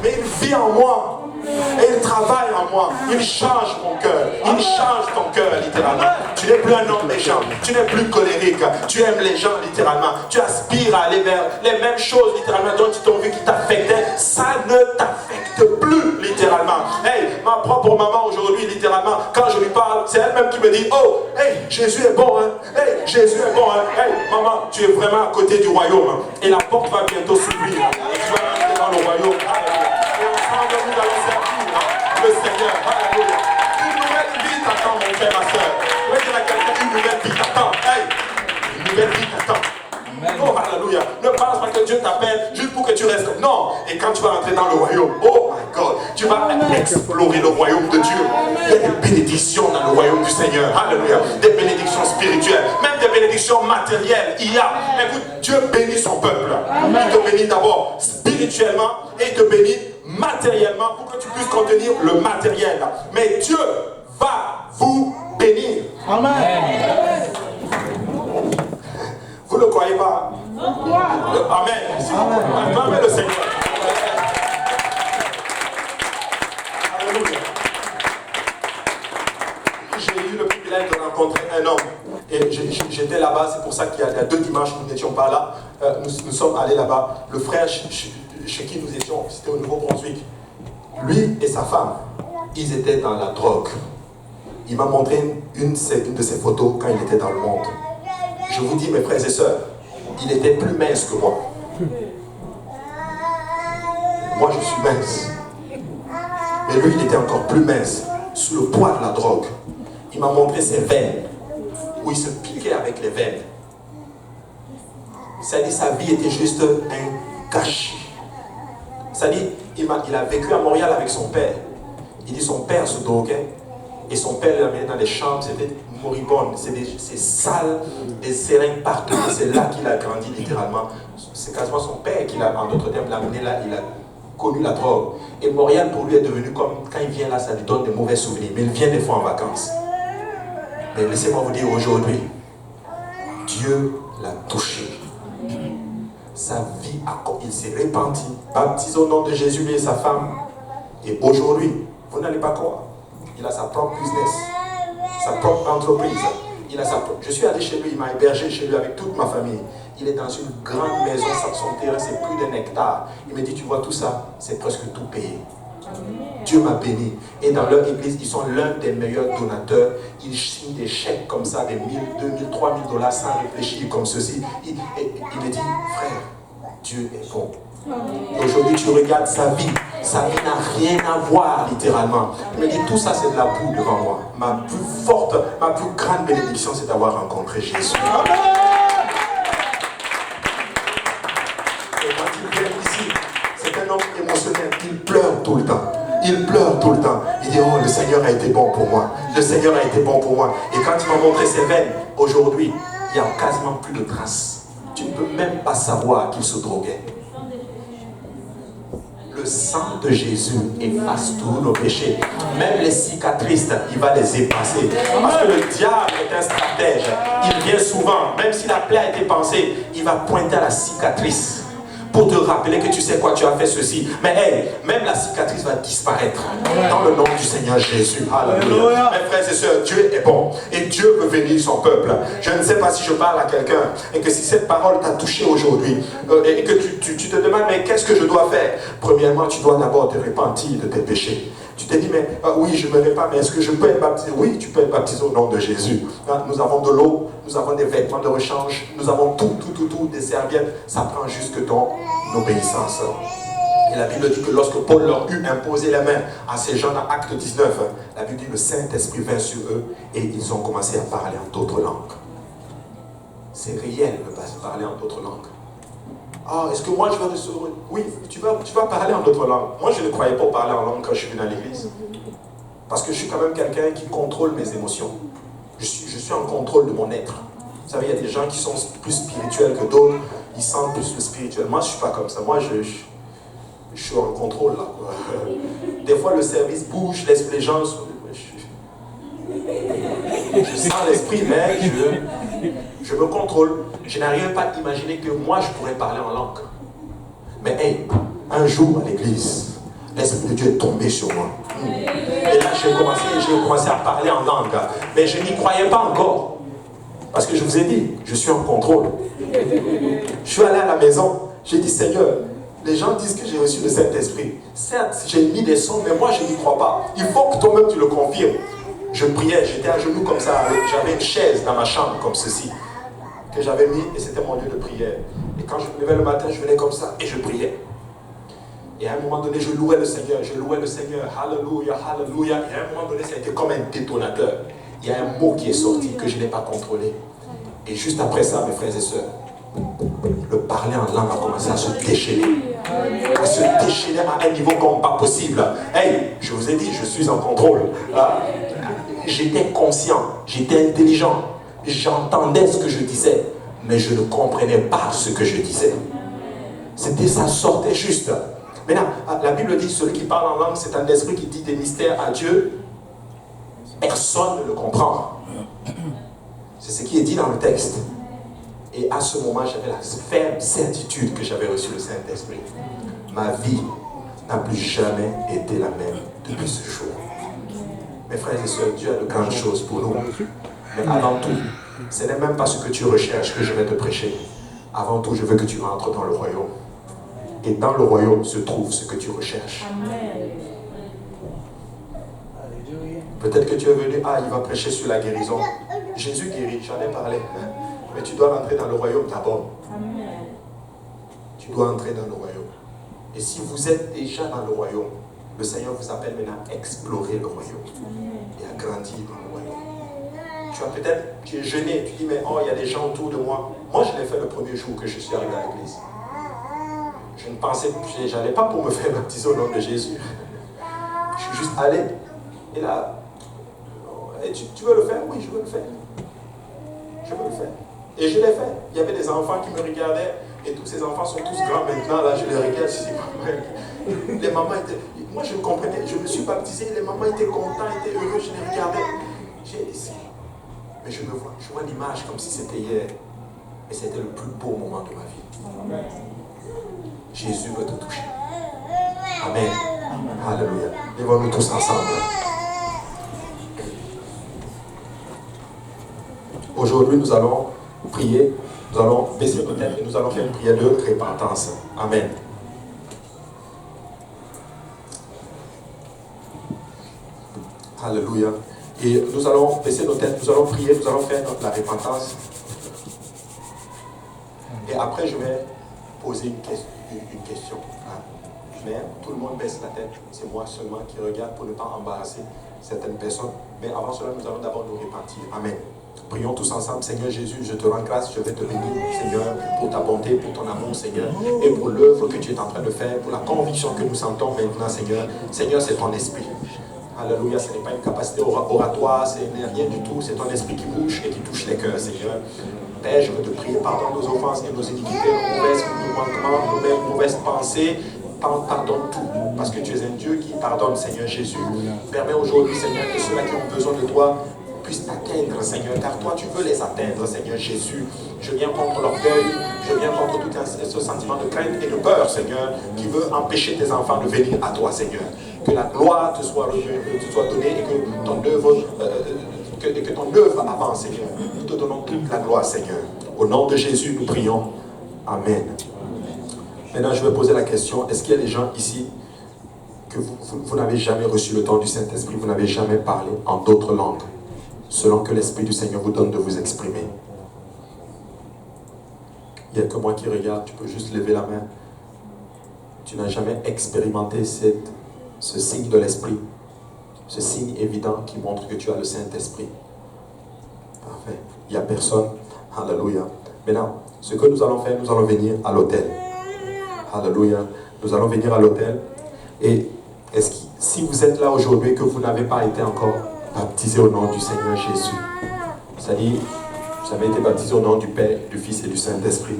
A: Mais il vit en moi. Et il travaille en moi. Il change mon cœur. Il change ton cœur, littéralement. Tu n'es plus un homme méchant. Tu n'es plus colérique. Tu aimes les gens, littéralement. Tu aspires à aller vers les mêmes choses, littéralement, dont ils t'ont vu qui t'affectaient. Ça ne t'affecte plus, littéralement. Hey, ma propre maman aujourd'hui, littéralement, quand je lui parle, c'est elle-même qui me dit, oh, hey, Jésus est bon, hein. Hey, Jésus est bon, hein. Hey, maman, tu es vraiment à côté du royaume. Hein. Et la porte va bientôt s'ouvrir. Et tu vas rentrer dans le royaume. Et ensemble, nous allons servir le Seigneur. Alléluia. Une nouvelle vie t'attend, mon frère, ma soeur. Je vais dire à quelqu'un, une nouvelle vie t'attend. Hey, une nouvelle vie t'attend. Oh, alléluia. Ne pense pas que Dieu t'appelle juste pour que tu restes comme. Non. Non. Et quand tu vas entrer dans le royaume, oh my God, tu vas explorer le royaume de Dieu. Il y a des bénédictions dans le royaume du Seigneur. Alléluia. Des bénédictions spirituelles, même des bénédictions matérielles. Il y a, écoute, Dieu bénit son peuple. Il te bénit d'abord spirituellement et il te bénit matériellement pour que tu puisses contenir le matériel. Mais Dieu va vous bénir.
B: Amen.
A: Vous ne croyez pas? Amen. Acclamez le Seigneur. Alléluia. J'ai eu le privilège de rencontrer un homme. Et j'étais là-bas, c'est pour ça qu'il y a 2 dimanches, nous n'étions pas là. Nous sommes allés là-bas. Le frère chez qui nous étions, c'était au Nouveau-Brunswick. Lui et sa femme, ils étaient dans la drogue. Il m'a montré une de ses photos quand il était dans le monde. Je vous dis, mes frères et sœurs, il était plus mince que moi. Moi, je suis mince. Mais lui, il était encore plus mince, sous le poids de la drogue. Il m'a montré ses veines, où il se piquait avec les veines. C'est-à-dire, sa vie était juste un gâchis. C'est-à-dire, il a vécu à Montréal avec son père. Il dit son père se droguait et son père l'amenait dans les chambres, c'était moribond, c'est sale, des seringues partout. C'est là qu'il a grandi littéralement. C'est quasiment son père qui l'a, en d'autres termes, l'a amené là, il a connu la drogue. Et Montréal pour lui est devenu comme, quand il vient là, ça lui donne de mauvais souvenirs. Mais il vient des fois en vacances. Mais laissez-moi vous dire aujourd'hui, Dieu l'a touché. Sa vie, il s'est répandu, baptisé au nom de Jésus, lui et sa femme. Et aujourd'hui, vous n'allez pas croire, il a sa propre business, sa propre entreprise. Je suis allé chez lui, il m'a hébergé chez lui avec toute ma famille. Il est dans une grande maison, son terrain c'est plus d'1 hectare. Il me dit, tu vois tout ça, c'est presque tout payé. Dieu m'a béni. Et dans leur église, ils sont l'un des meilleurs donateurs. Ils signent des chèques comme ça, des 1 000, 2 000, 3 000 dollars sans réfléchir comme ceci. Il me dit, frère, Dieu est bon. Et aujourd'hui, tu regardes sa vie n'a rien à voir littéralement. Il me dit, tout ça c'est de la boue devant moi. Ma plus grande bénédiction, c'est d'avoir rencontré Jésus. Amen. Et quand il vient ici, c'est un homme émotionnel. Il pleure tout le temps. Il pleure tout le temps. Il dit, oh, le Seigneur a été bon pour moi. Le Seigneur a été bon pour moi. Et quand il m'a montré ses veines, aujourd'hui, il n'y a quasiment plus de traces. Tu ne peux même pas savoir qu'il se droguait. Le sang de Jésus efface tous nos péchés. Même les cicatrices, il va les effacer. Parce que le diable est un stratège. Il vient souvent, même si la plaie a été pansée, il va pointer à la cicatrice pour te rappeler que tu sais quoi, tu as fait ceci. Mais hey, même la cicatrice va disparaître dans le nom du Seigneur Jésus. Alléluia. Mes frères et sœurs, Dieu est bon et Dieu veut bénir son peuple. Je ne sais pas si je parle à quelqu'un et que si cette parole t'a touché aujourd'hui et que tu te demandes, mais qu'est-ce que je dois faire? Premièrement, tu dois d'abord te repentir de tes péchés. Tu te dis, mais oui, je ne me répands, mais est-ce que je peux être baptisé? Oui, tu peux être baptisé au nom de Jésus. Nous avons de l'eau, nous avons des vêtements de rechange, nous avons tout, des serviettes. Ça prend juste ton obéissance. Et la Bible dit que lorsque Paul leur eut imposé les mains à ces gens dans Acte 19, la Bible dit que le Saint-Esprit vint sur eux et ils ont commencé à parler en d'autres langues. C'est réel de parler en d'autres langues. Ah, est-ce que moi je vais recevoir? Oui, tu vas parler en d'autres langues. Moi je ne croyais pas parler en langue quand je suis venu à l'église. Parce que je suis quand même quelqu'un qui contrôle mes émotions. Je suis en contrôle de mon être. Vous savez, il y a des gens qui sont plus spirituels que d'autres. Ils sentent plus le spirituel. Moi je ne suis pas comme ça. Moi je suis en contrôle là. Des fois le service bouge, laisse les gens. Je sens l'esprit, mais je me contrôle. Je n'arrive pas à imaginer que moi je pourrais parler en langue. Mais hey, un jour à l'église, l'Esprit de Dieu est tombé sur moi. Et là j'ai commencé à parler en langue. Mais je n'y croyais pas encore. Parce que je vous ai dit, je suis en contrôle. Je suis allé à la maison, j'ai dit, Seigneur, les gens disent que j'ai reçu le Saint-Esprit. Certes, j'ai mis des sons, mais moi je n'y crois pas. Il faut que toi-même tu le confirmes. Je priais, j'étais à genoux comme ça, j'avais une chaise dans ma chambre comme ceci, que j'avais mis et c'était mon lieu de prière. Et quand je me levais le matin, je venais comme ça et je priais. Et à un moment donné, je louais le Seigneur, Alléluia, Alléluia. Et à un moment donné, ça a été comme un détonateur. Il y a un mot qui est sorti que je n'ai pas contrôlé. Et juste après ça, mes frères et sœurs, le parler en langue a commencé à se déchaîner. À se déchaîner à un niveau comme pas possible. Hey, je vous ai dit, je suis en contrôle. J'étais conscient, j'étais intelligent, j'entendais ce que je disais, mais je ne comprenais pas ce que je disais. Ça sortait juste. Maintenant, la Bible dit, celui qui parle en langue, c'est un esprit qui dit des mystères à Dieu. Personne ne le comprend. C'est ce qui est dit dans le texte. Et à ce moment, j'avais la ferme certitude que j'avais reçu le Saint-Esprit. Ma vie n'a plus jamais été la même depuis ce jour. Mes frères et sœurs, Dieu a de grandes choses pour nous. Mais avant tout, ce n'est même pas ce que tu recherches que je vais te prêcher. Avant tout, je veux que tu rentres dans le royaume. Et dans le royaume se trouve ce que tu recherches. Peut-être que tu es venu, il va prêcher sur la guérison. Jésus guérit, j'en ai parlé. Mais tu dois rentrer dans le royaume d'abord. Tu dois entrer dans le royaume. Et si vous êtes déjà dans le royaume, le Seigneur vous appelle maintenant à explorer le royaume et à grandir dans le royaume. Tu es jeûné, tu dis, mais il y a des gens autour de moi. Moi, je l'ai fait le premier jour que je suis arrivé à l'église. Je ne pensais, j'allais pas pour me faire baptiser au nom de Jésus. Je suis juste allé. Et là, tu veux le faire? Oui, je veux le faire. Je veux le faire. Et je l'ai fait. Il y avait des enfants qui me regardaient. Et tous ces enfants sont tous grands maintenant. Là, je les regarde. Je dis, les mamans étaient... Moi, je comprenais. Je me suis baptisé. Les mamans étaient contentes, étaient heureuses. Je les regardais. J'ai dit, mais je vois l'image comme si c'était hier. Et c'était le plus beau moment de ma vie. Jésus veut te toucher. Amen. Alléluia. Lèvons-nous tous ensemble. Aujourd'hui, nous allons prier. Nous allons baisser nos têtes et nous allons faire une prière de repentance. Amen. Alléluia. Et nous allons baisser nos têtes, nous allons prier, nous allons faire la repentance. Et après, je vais poser une question. Mais tout le monde baisse la tête. C'est moi seulement qui regarde pour ne pas embarrasser certaines personnes. Mais avant cela, nous allons d'abord nous repentir. Amen. Prions tous ensemble. Seigneur Jésus, je te rends grâce, je vais te bénir, Seigneur, pour ta bonté, pour ton amour, Seigneur, et pour l'œuvre que tu es en train de faire, pour la conviction que nous sentons maintenant, Seigneur. Seigneur, c'est ton esprit. Alléluia, ce n'est pas une capacité oratoire, ce n'est rien du tout, c'est ton esprit qui bouge et qui touche les cœurs, Seigneur. Père, je veux te prier, pardonne nos offenses et nos iniquités, nos manquements, nos mauvaises pensées. Pardonne tout, parce que tu es un Dieu qui pardonne, Seigneur Jésus. Permets aujourd'hui, Seigneur, que ceux-là qui ont besoin de toi puissent t'atteindre, Seigneur, car toi, tu veux les atteindre, Seigneur Jésus. Je viens contre l'orgueil, je viens contre tout ce sentiment de crainte et de peur, Seigneur, qui veut empêcher tes enfants de venir à toi, Seigneur. Que la gloire te soit donnée et que ton œuvre avance, Seigneur. Nous te donnons toute la gloire, Seigneur. Au nom de Jésus, nous prions. Amen. Maintenant, je vais poser la question, est-ce qu'il y a des gens ici que vous n'avez jamais reçu le don du Saint-Esprit, vous n'avez jamais parlé en d'autres langues, selon que l'Esprit du Seigneur vous donne de vous exprimer? Il n'y a que moi qui regarde, tu peux juste lever la main. Tu n'as jamais expérimenté ce signe de l'Esprit, ce signe évident qui montre que tu as le Saint-Esprit. Parfait. Il n'y a personne. Alléluia. Maintenant, ce que nous allons faire, nous allons venir à l'autel. Alléluia. Nous allons venir à l'autel. Et si vous êtes là aujourd'hui et que vous n'avez pas été encore baptisé au nom du Seigneur Jésus, c'est-à-dire, vous avez été baptisé au nom du Père, du Fils et du Saint-Esprit,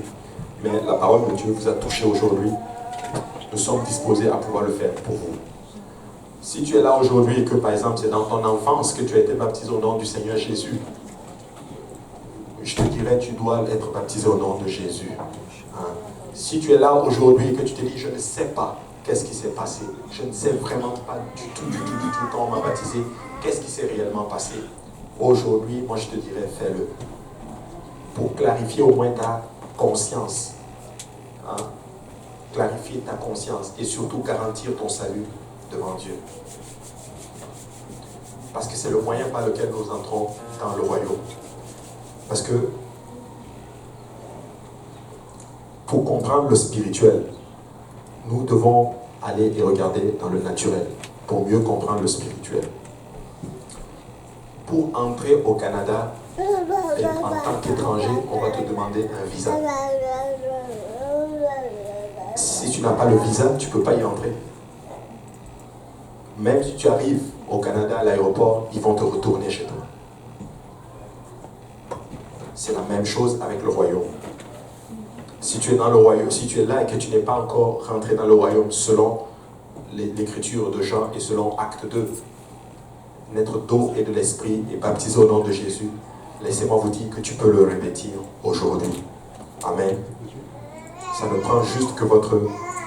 A: mais la parole de Dieu vous a touché aujourd'hui, nous sommes disposés à pouvoir le faire pour vous. Si tu es là aujourd'hui et que, par exemple, c'est dans ton enfance que tu as été baptisé au nom du Seigneur Jésus, je te dirais, tu dois être baptisé au nom de Jésus. Hein? Si tu es là aujourd'hui et que tu te dis, je ne sais pas qu'est-ce qui s'est passé, je ne sais vraiment pas du tout quand on m'a baptisé, qu'est-ce qui s'est réellement passé. Aujourd'hui, moi je te dirais, fais-le. Pour clarifier au moins ta conscience. Hein? Clarifier ta conscience et surtout garantir ton salut devant Dieu. Parce que c'est le moyen par lequel nous entrons dans le royaume. Parce que pour comprendre le spirituel, nous devons aller et regarder dans le naturel pour mieux comprendre le spirituel. Pour entrer au Canada, et en tant qu'étranger, on va te demander un visa. Si tu n'as pas le visa, tu ne peux pas y entrer. Même si tu arrives au Canada, à l'aéroport, ils vont te retourner chez toi. C'est la même chose avec le royaume. Si tu es dans le royaume, si tu es là et que tu n'es pas encore rentré dans le royaume selon l'écriture de Jean et selon Acte 2, naître d'eau et de l'esprit et baptisé au nom de Jésus, laissez-moi vous dire que tu peux le revêtir aujourd'hui. Amen. Ça ne prend juste que votre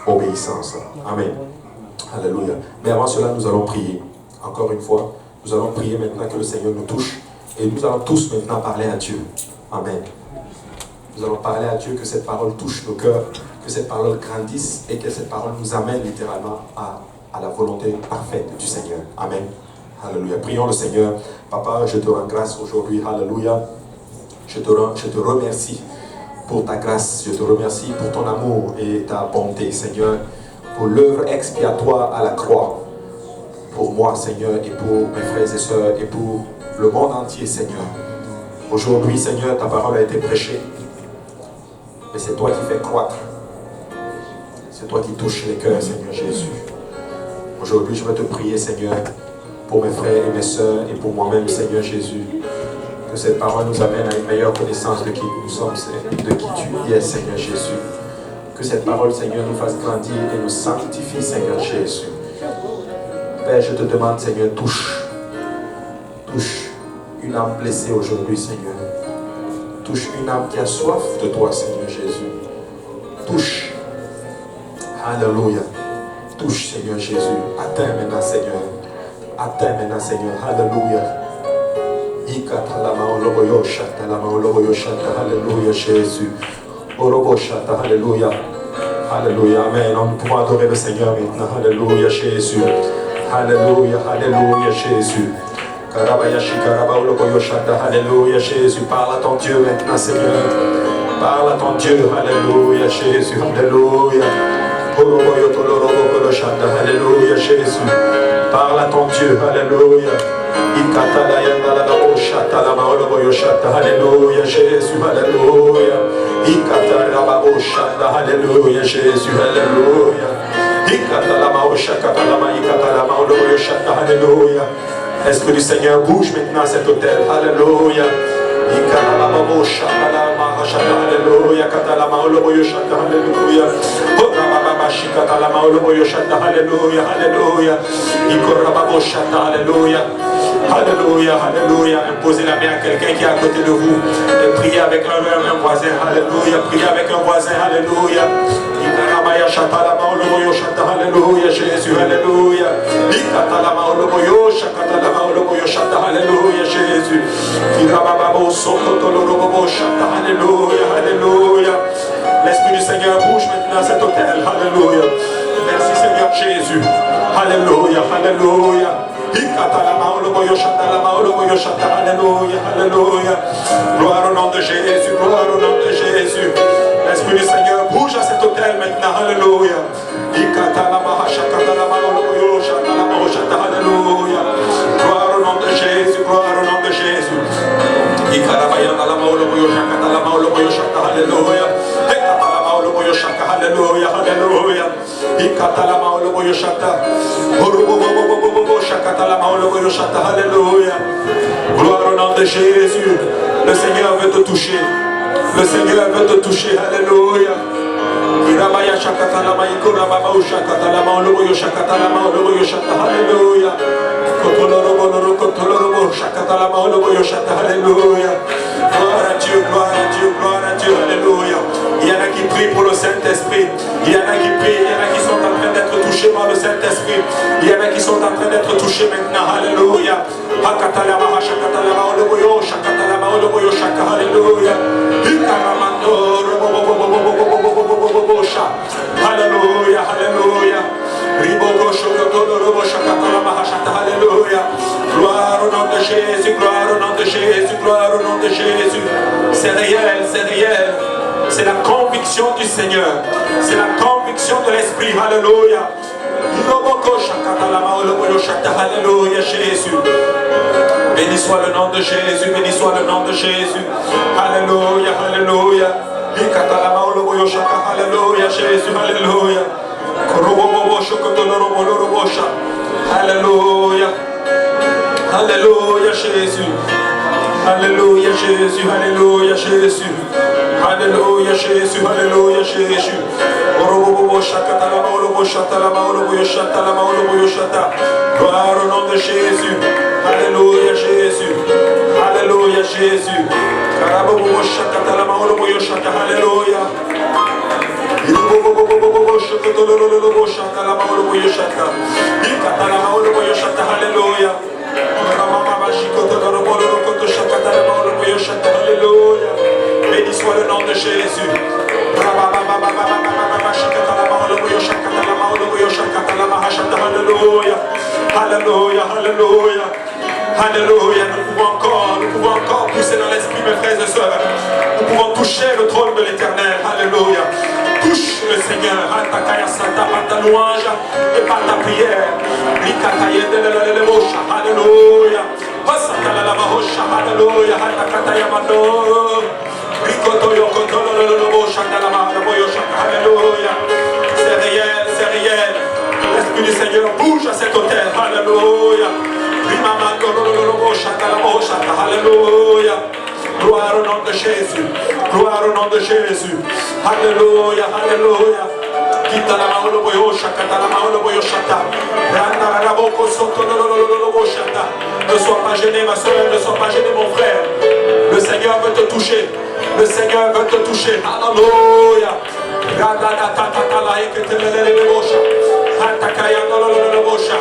A: obéissance. Amen. Alléluia. Mais avant cela, nous allons prier. Encore une fois, nous allons prier maintenant que le Seigneur nous touche. Et nous allons tous maintenant parler à Dieu. Amen. Nous allons parler à Dieu, que cette parole touche nos cœurs, que cette parole grandisse et que cette parole nous amène littéralement à la volonté parfaite du Seigneur. Amen. Alléluia. Prions le Seigneur. Papa, je te rends grâce aujourd'hui. Alléluia. Je te remercie pour ta grâce. Je te remercie pour ton amour et ta bonté, Seigneur. Pour l'œuvre expiatoire à la croix. Pour moi, Seigneur, et pour mes frères et sœurs, et pour le monde entier, Seigneur. Aujourd'hui, Seigneur, ta parole a été prêchée. Mais c'est toi qui fais croître. C'est toi qui touches les cœurs, Seigneur Jésus. Aujourd'hui, je veux te prier, Seigneur, pour mes frères et mes sœurs et pour moi-même, Seigneur Jésus. Que cette parole nous amène à une meilleure connaissance de qui nous sommes, de qui tu es, Seigneur Jésus. Que cette parole, Seigneur, nous fasse grandir et nous sanctifie, Seigneur Jésus. Père, je te demande, Seigneur, touche une âme blessée aujourd'hui, Seigneur. Touche une âme qui a soif de toi, Seigneur Jésus. Touche. Alléluia. Touche, Seigneur Jésus. Atteins maintenant, Seigneur. Atteins maintenant, Seigneur. Alléluia. Alléluia, Jésus. Alléluia. Alléluia. Amen. Nous pouvons adorer le Seigneur maintenant. Alléluia, Jésus. Alléluia. Alléluia, Jésus. Alléluia, Jésus. Parle à ton Dieu maintenant, Seigneur. Parle à ton Dieu. Alléluia, Jésus. Alléluia. Alléluia, Jésus. Parle à ton Dieu. Alléluia. Alléluia, Jésus. Alléluia. Alléluia, Jésus. Alléluia. Esprit du Seigneur, bouge maintenant cet hôtel. Alléluia. Alléluia. Alléluia. Alléluia. Alléluia. Alléluia, alléluia. Imposez la main à quelqu'un qui est à côté de vous et priez avec un voisin. Alléluia. Priez avec un voisin. Alléluia. Alléluia, Jésus. Alléluia. Alléluia, Jésus. Alléluia, alléluia. L'Esprit du Seigneur bouge maintenant à cet hôtel. Alléluia. Merci Seigneur Jésus. Alléluia, alléluia. Alléluia, alléluia. Gloire au nom de Jésus, gloire au nom de Jésus. L'Esprit du Seigneur bouge à cet hôtel maintenant. Alléluia. Alléluia. Gloire au nom de Jésus, gloire au nom de Jésus. Alléluia. Alléluia, alléluia. Alléluia. Gloire au nom de Jésus. Le Seigneur veut te toucher. Le Seigneur veut te toucher. Alléluia. Alléluia. Gloire à Dieu, gloire à Dieu, gloire à Dieu. Alléluia. Il y en a qui prient pour le Saint-Esprit. Il y en a qui prient, il y en a qui sont en train d'être touchés par le Saint-Esprit. Il y en a qui sont en train d'être touchés maintenant. Alléluia. Alléluia. Alléluia, alléluia. Alléluia. Gloire au nom de Jésus, gloire au nom de Jésus, gloire au nom de Jésus. C'est réel, c'est réel. C'est la conviction du Seigneur. C'est la conviction de l'Esprit. Alléluia. Alléluia, Jésus. Béni soit le nom de Jésus, béni soit le nom de Jésus. Alléluia, alléluia. Alléluia. Alléluia, Jésus, Alléluia. Alléluia. Alléluia, Jésus. Alléluia, Jésus. Alléluia, Jésus. Alléluia, Jésus. Alléluia, Jésus. Gloire au nom de Jésus. Alléluia, Jésus. Alléluia, Jésus. Alléluia. Alléluia. Béni soit le nom de Jésus. Alléluia. Alléluia. Alléluia. Alléluia. Nous pouvons encore pousser dans l'esprit, mes frères et sœurs. Nous pouvons toucher le trône de l'Éternel. Alléluia. Touche le Seigneur. Par ta louange et par ta prière. Alléluia. Alléluia. Alléluia. C'est réel, c'est réel. L'Esprit du Seigneur bouge à cet hôtel. Alléluia. Alléluia. Gloire au nom de Jésus. Gloire au nom de Jésus. Alléluia. Alléluia. Ne sois pas gêné, ma soeur, ne sois pas gêné, mon frère. Le Seigneur veut te toucher. Le Seigneur veut te toucher. Alléluia.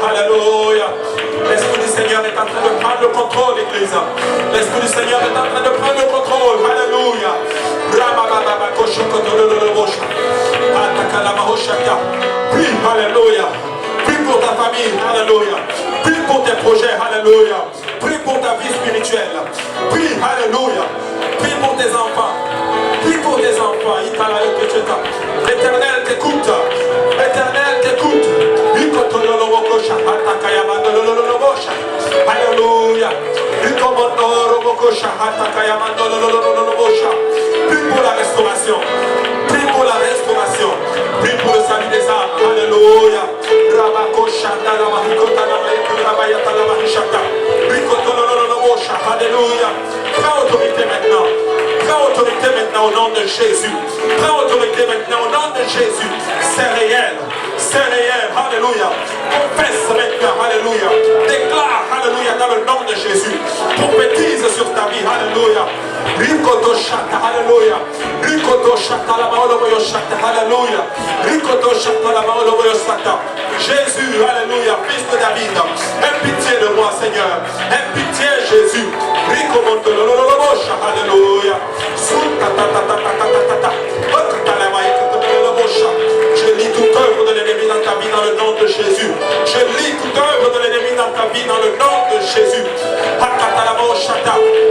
A: Alléluia. L'Esprit du Seigneur est en train de prendre le contrôle, l'église. L'Esprit du Seigneur est en train de prendre le contrôle. Alléluia. Prie, alléluia. Prie pour ta famille, alléluia. Prie pour tes projets, alléluia. Prie pour ta vie spirituelle. Prie, alléluia. Prie pour tes enfants. Prie pour tes enfants. L'Éternel t'écoute. L'Éternel t'écoute. Alléluia. Prie pour la restauration. Prie pour la restauration. Prie pour le salut des âmes. Alléluia. Alléluia. Prends autorité maintenant. Prends autorité maintenant au nom de Jésus. Prends autorité maintenant au nom de Jésus. C'est réel. C'est réel. Alléluia. Confesse maintenant. Alléluia. Déclare. Alléluia. Dans le nom de Jésus. Prophétise sur ta vie. Alléluia. Rikoto shata. Alléluia. Rikoto shata. La maolo boyo shata. Alléluia. Rikoto shata. La maolo boyo shata. Jésus. Alléluia. Fils de David. Aie pitié de moi, Seigneur. Aie pitié, Jésus. Rikoto shata. Alléluia. Je lis toute œuvre de l'ennemi dans ta vie dans le nom de Jésus. Je lis toute œuvre de l'ennemi dans ta vie dans le nom de Jésus.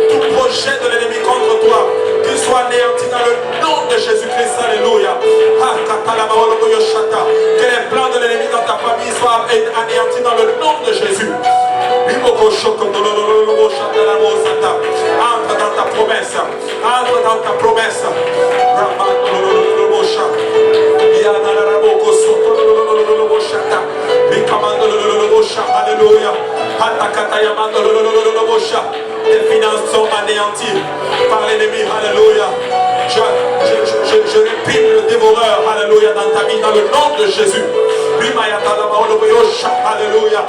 A: Tout projet de l'ennemi contre toi, qu'il soit anéanti dans le nom de Jésus-Christ. Alléluia. Que les plans de l'ennemi dans ta famille soient anéantis dans le nom de Jésus. Entre dans ta promesse. Entre dans ta promesse. Alléluia. Les finances sont anéanties par l'ennemi. Alléluia. Je réprime le dévoreur. Alléluia. Dans ta vie, dans le nom de Jésus. Alléluia.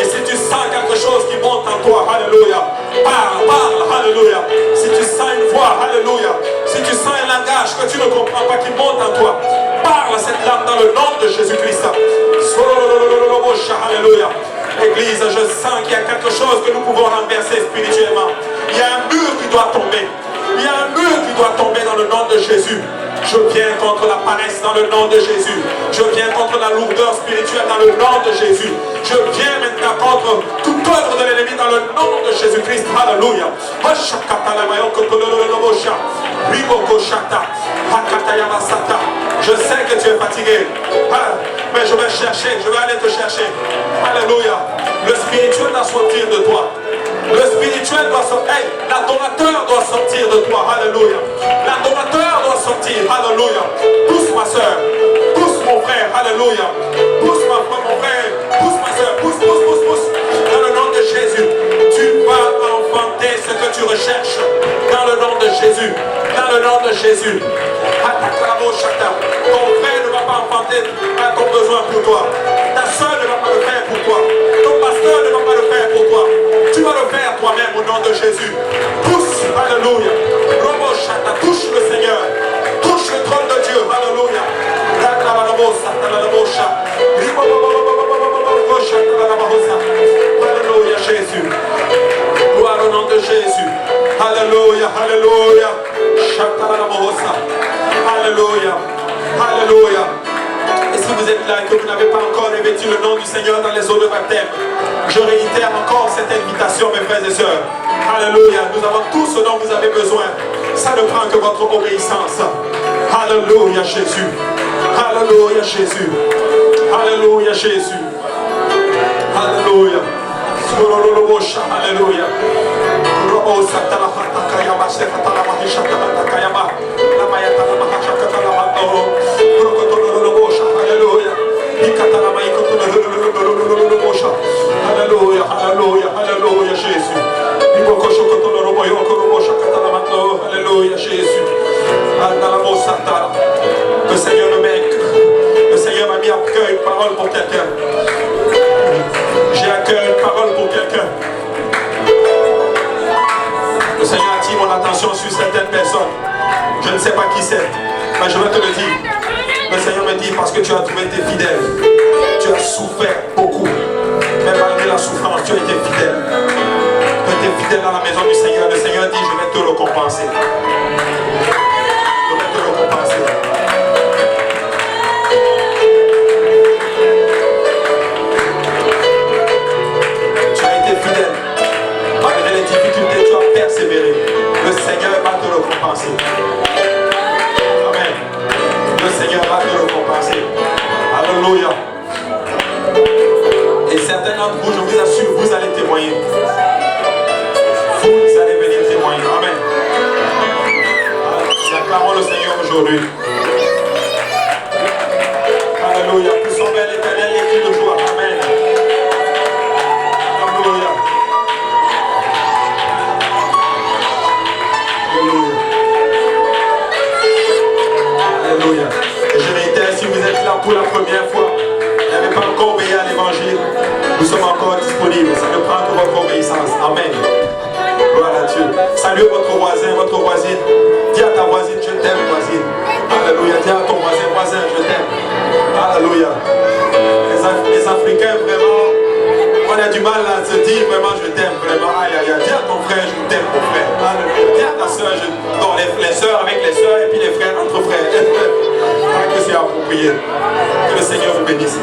A: Et si tu sens quelque chose qui monte en toi, alléluia, parle, alléluia. Si tu sens une voix, alléluia. Si tu sens un langage que tu ne comprends pas qui monte en toi, parle cette langue dans le nom de Jésus-Christ. Alléluia. Église, je sens qu'il y a quelque chose que nous pouvons renverser spirituellement. Il y a un mur qui doit tomber. Il y a un mur qui doit tomber dans le nom de Jésus. Je viens contre la paresse dans le nom de Jésus. Je viens contre la lourdeur spirituelle dans le nom de Jésus. Je viens maintenant contre toute œuvre de l'ennemi dans le nom de Jésus-Christ. Alléluia. Je sais que tu es fatigué. Mais je vais chercher, je vais aller te chercher. Alléluia. Le spirituel doit sortir de toi. Le spirituel doit sortir. Hey, l'adorateur doit sortir de toi. Alléluia. Alléluia. L'adorateur doit sortir. Alléluia. Pousse ma soeur. Pousse mon frère. Alléluia. Pousse mon frère. Pousse ma soeur. Pousse. Dans le nom de Jésus. Tu vas enfanter ce que tu recherches. Dans le nom de Jésus. Dans le nom de Jésus. Ton frère ne va pas enfanter ton besoin pour toi. Ta soeur ne va pas le faire pour toi. Ton pasteur ne va pas le faire pour toi. Tu vas le faire toi-même au nom de Jésus. Pousse, alléluia. Touche le Seigneur. Touche le trône de Dieu. Alléluia. Alléluia, Jésus. Gloire au nom de Jésus. Alléluia, alléluia. Alléluia. Alléluia. Et si vous êtes là et que vous n'avez pas encore revêtu le nom du Seigneur dans les eaux de baptême, je réitère encore cette invitation, mes frères et sœurs. Alléluia. Nous avons tout ce dont vous avez besoin. Ça ne prend que votre obéissance. Alléluia, Jésus. Alléluia, Jésus. Alléluia, Jésus. Alléluia. Alléluia. Alléluia, alléluia, alléluia, Jésus. Alléluia, Jésus. Le Seigneur me met. Le Seigneur m'a mis à cœur une parole pour quelqu'un. J'ai à cœur une parole pour quelqu'un. Le Seigneur attire mon attention sur certaines personnes. Je ne sais pas qui c'est, mais je vais te le dire. Le Seigneur me dit parce que tu as trouvé été fidèle. Tu as souffert beaucoup. Mais malgré la souffrance, tu as été fidèle. Tu as été fidèle dans la maison du Seigneur. Le Seigneur dit, je vais te récompenser. Je vais te récompenser. Tu as été fidèle. Malgré les difficultés, tu as persévéré. Le Seigneur va te récompenser. Amen. Le Seigneur va te récompenser. Alléluia. Et certains d'entre vous, je vous assure, vous allez témoigner. Vous allez venir témoigner. Amen. Acclamons le Seigneur aujourd'hui. Alléluia. Poussons vers l'Éternel les cris de joie. Amen. Alléluia. Alléluia. Alléluia. Et je réitère, si vous êtes là pour la première fois, vous n'avez pas encore obéi à l'évangile, nous sommes encore disponibles. Ça ne prend que votre obéissance. Amen. Gloire à Dieu. Saluez votre voisin, votre voisine. Dis à ta voisine, je t'aime, voisine. Alléluia. Dis à ton voisin, voisin, je t'aime. Alléluia. Les Africains, vraiment, on a du mal à se dire vraiment, je t'aime, vraiment. Aïe, aïe, aïe. Dis à ton frère, je t'aime, mon frère. Alléluia. Dis à ta soeur, non, les soeurs avec les soeurs et puis les frères entre frères. Que c'est approprié. Que le Seigneur vous bénisse.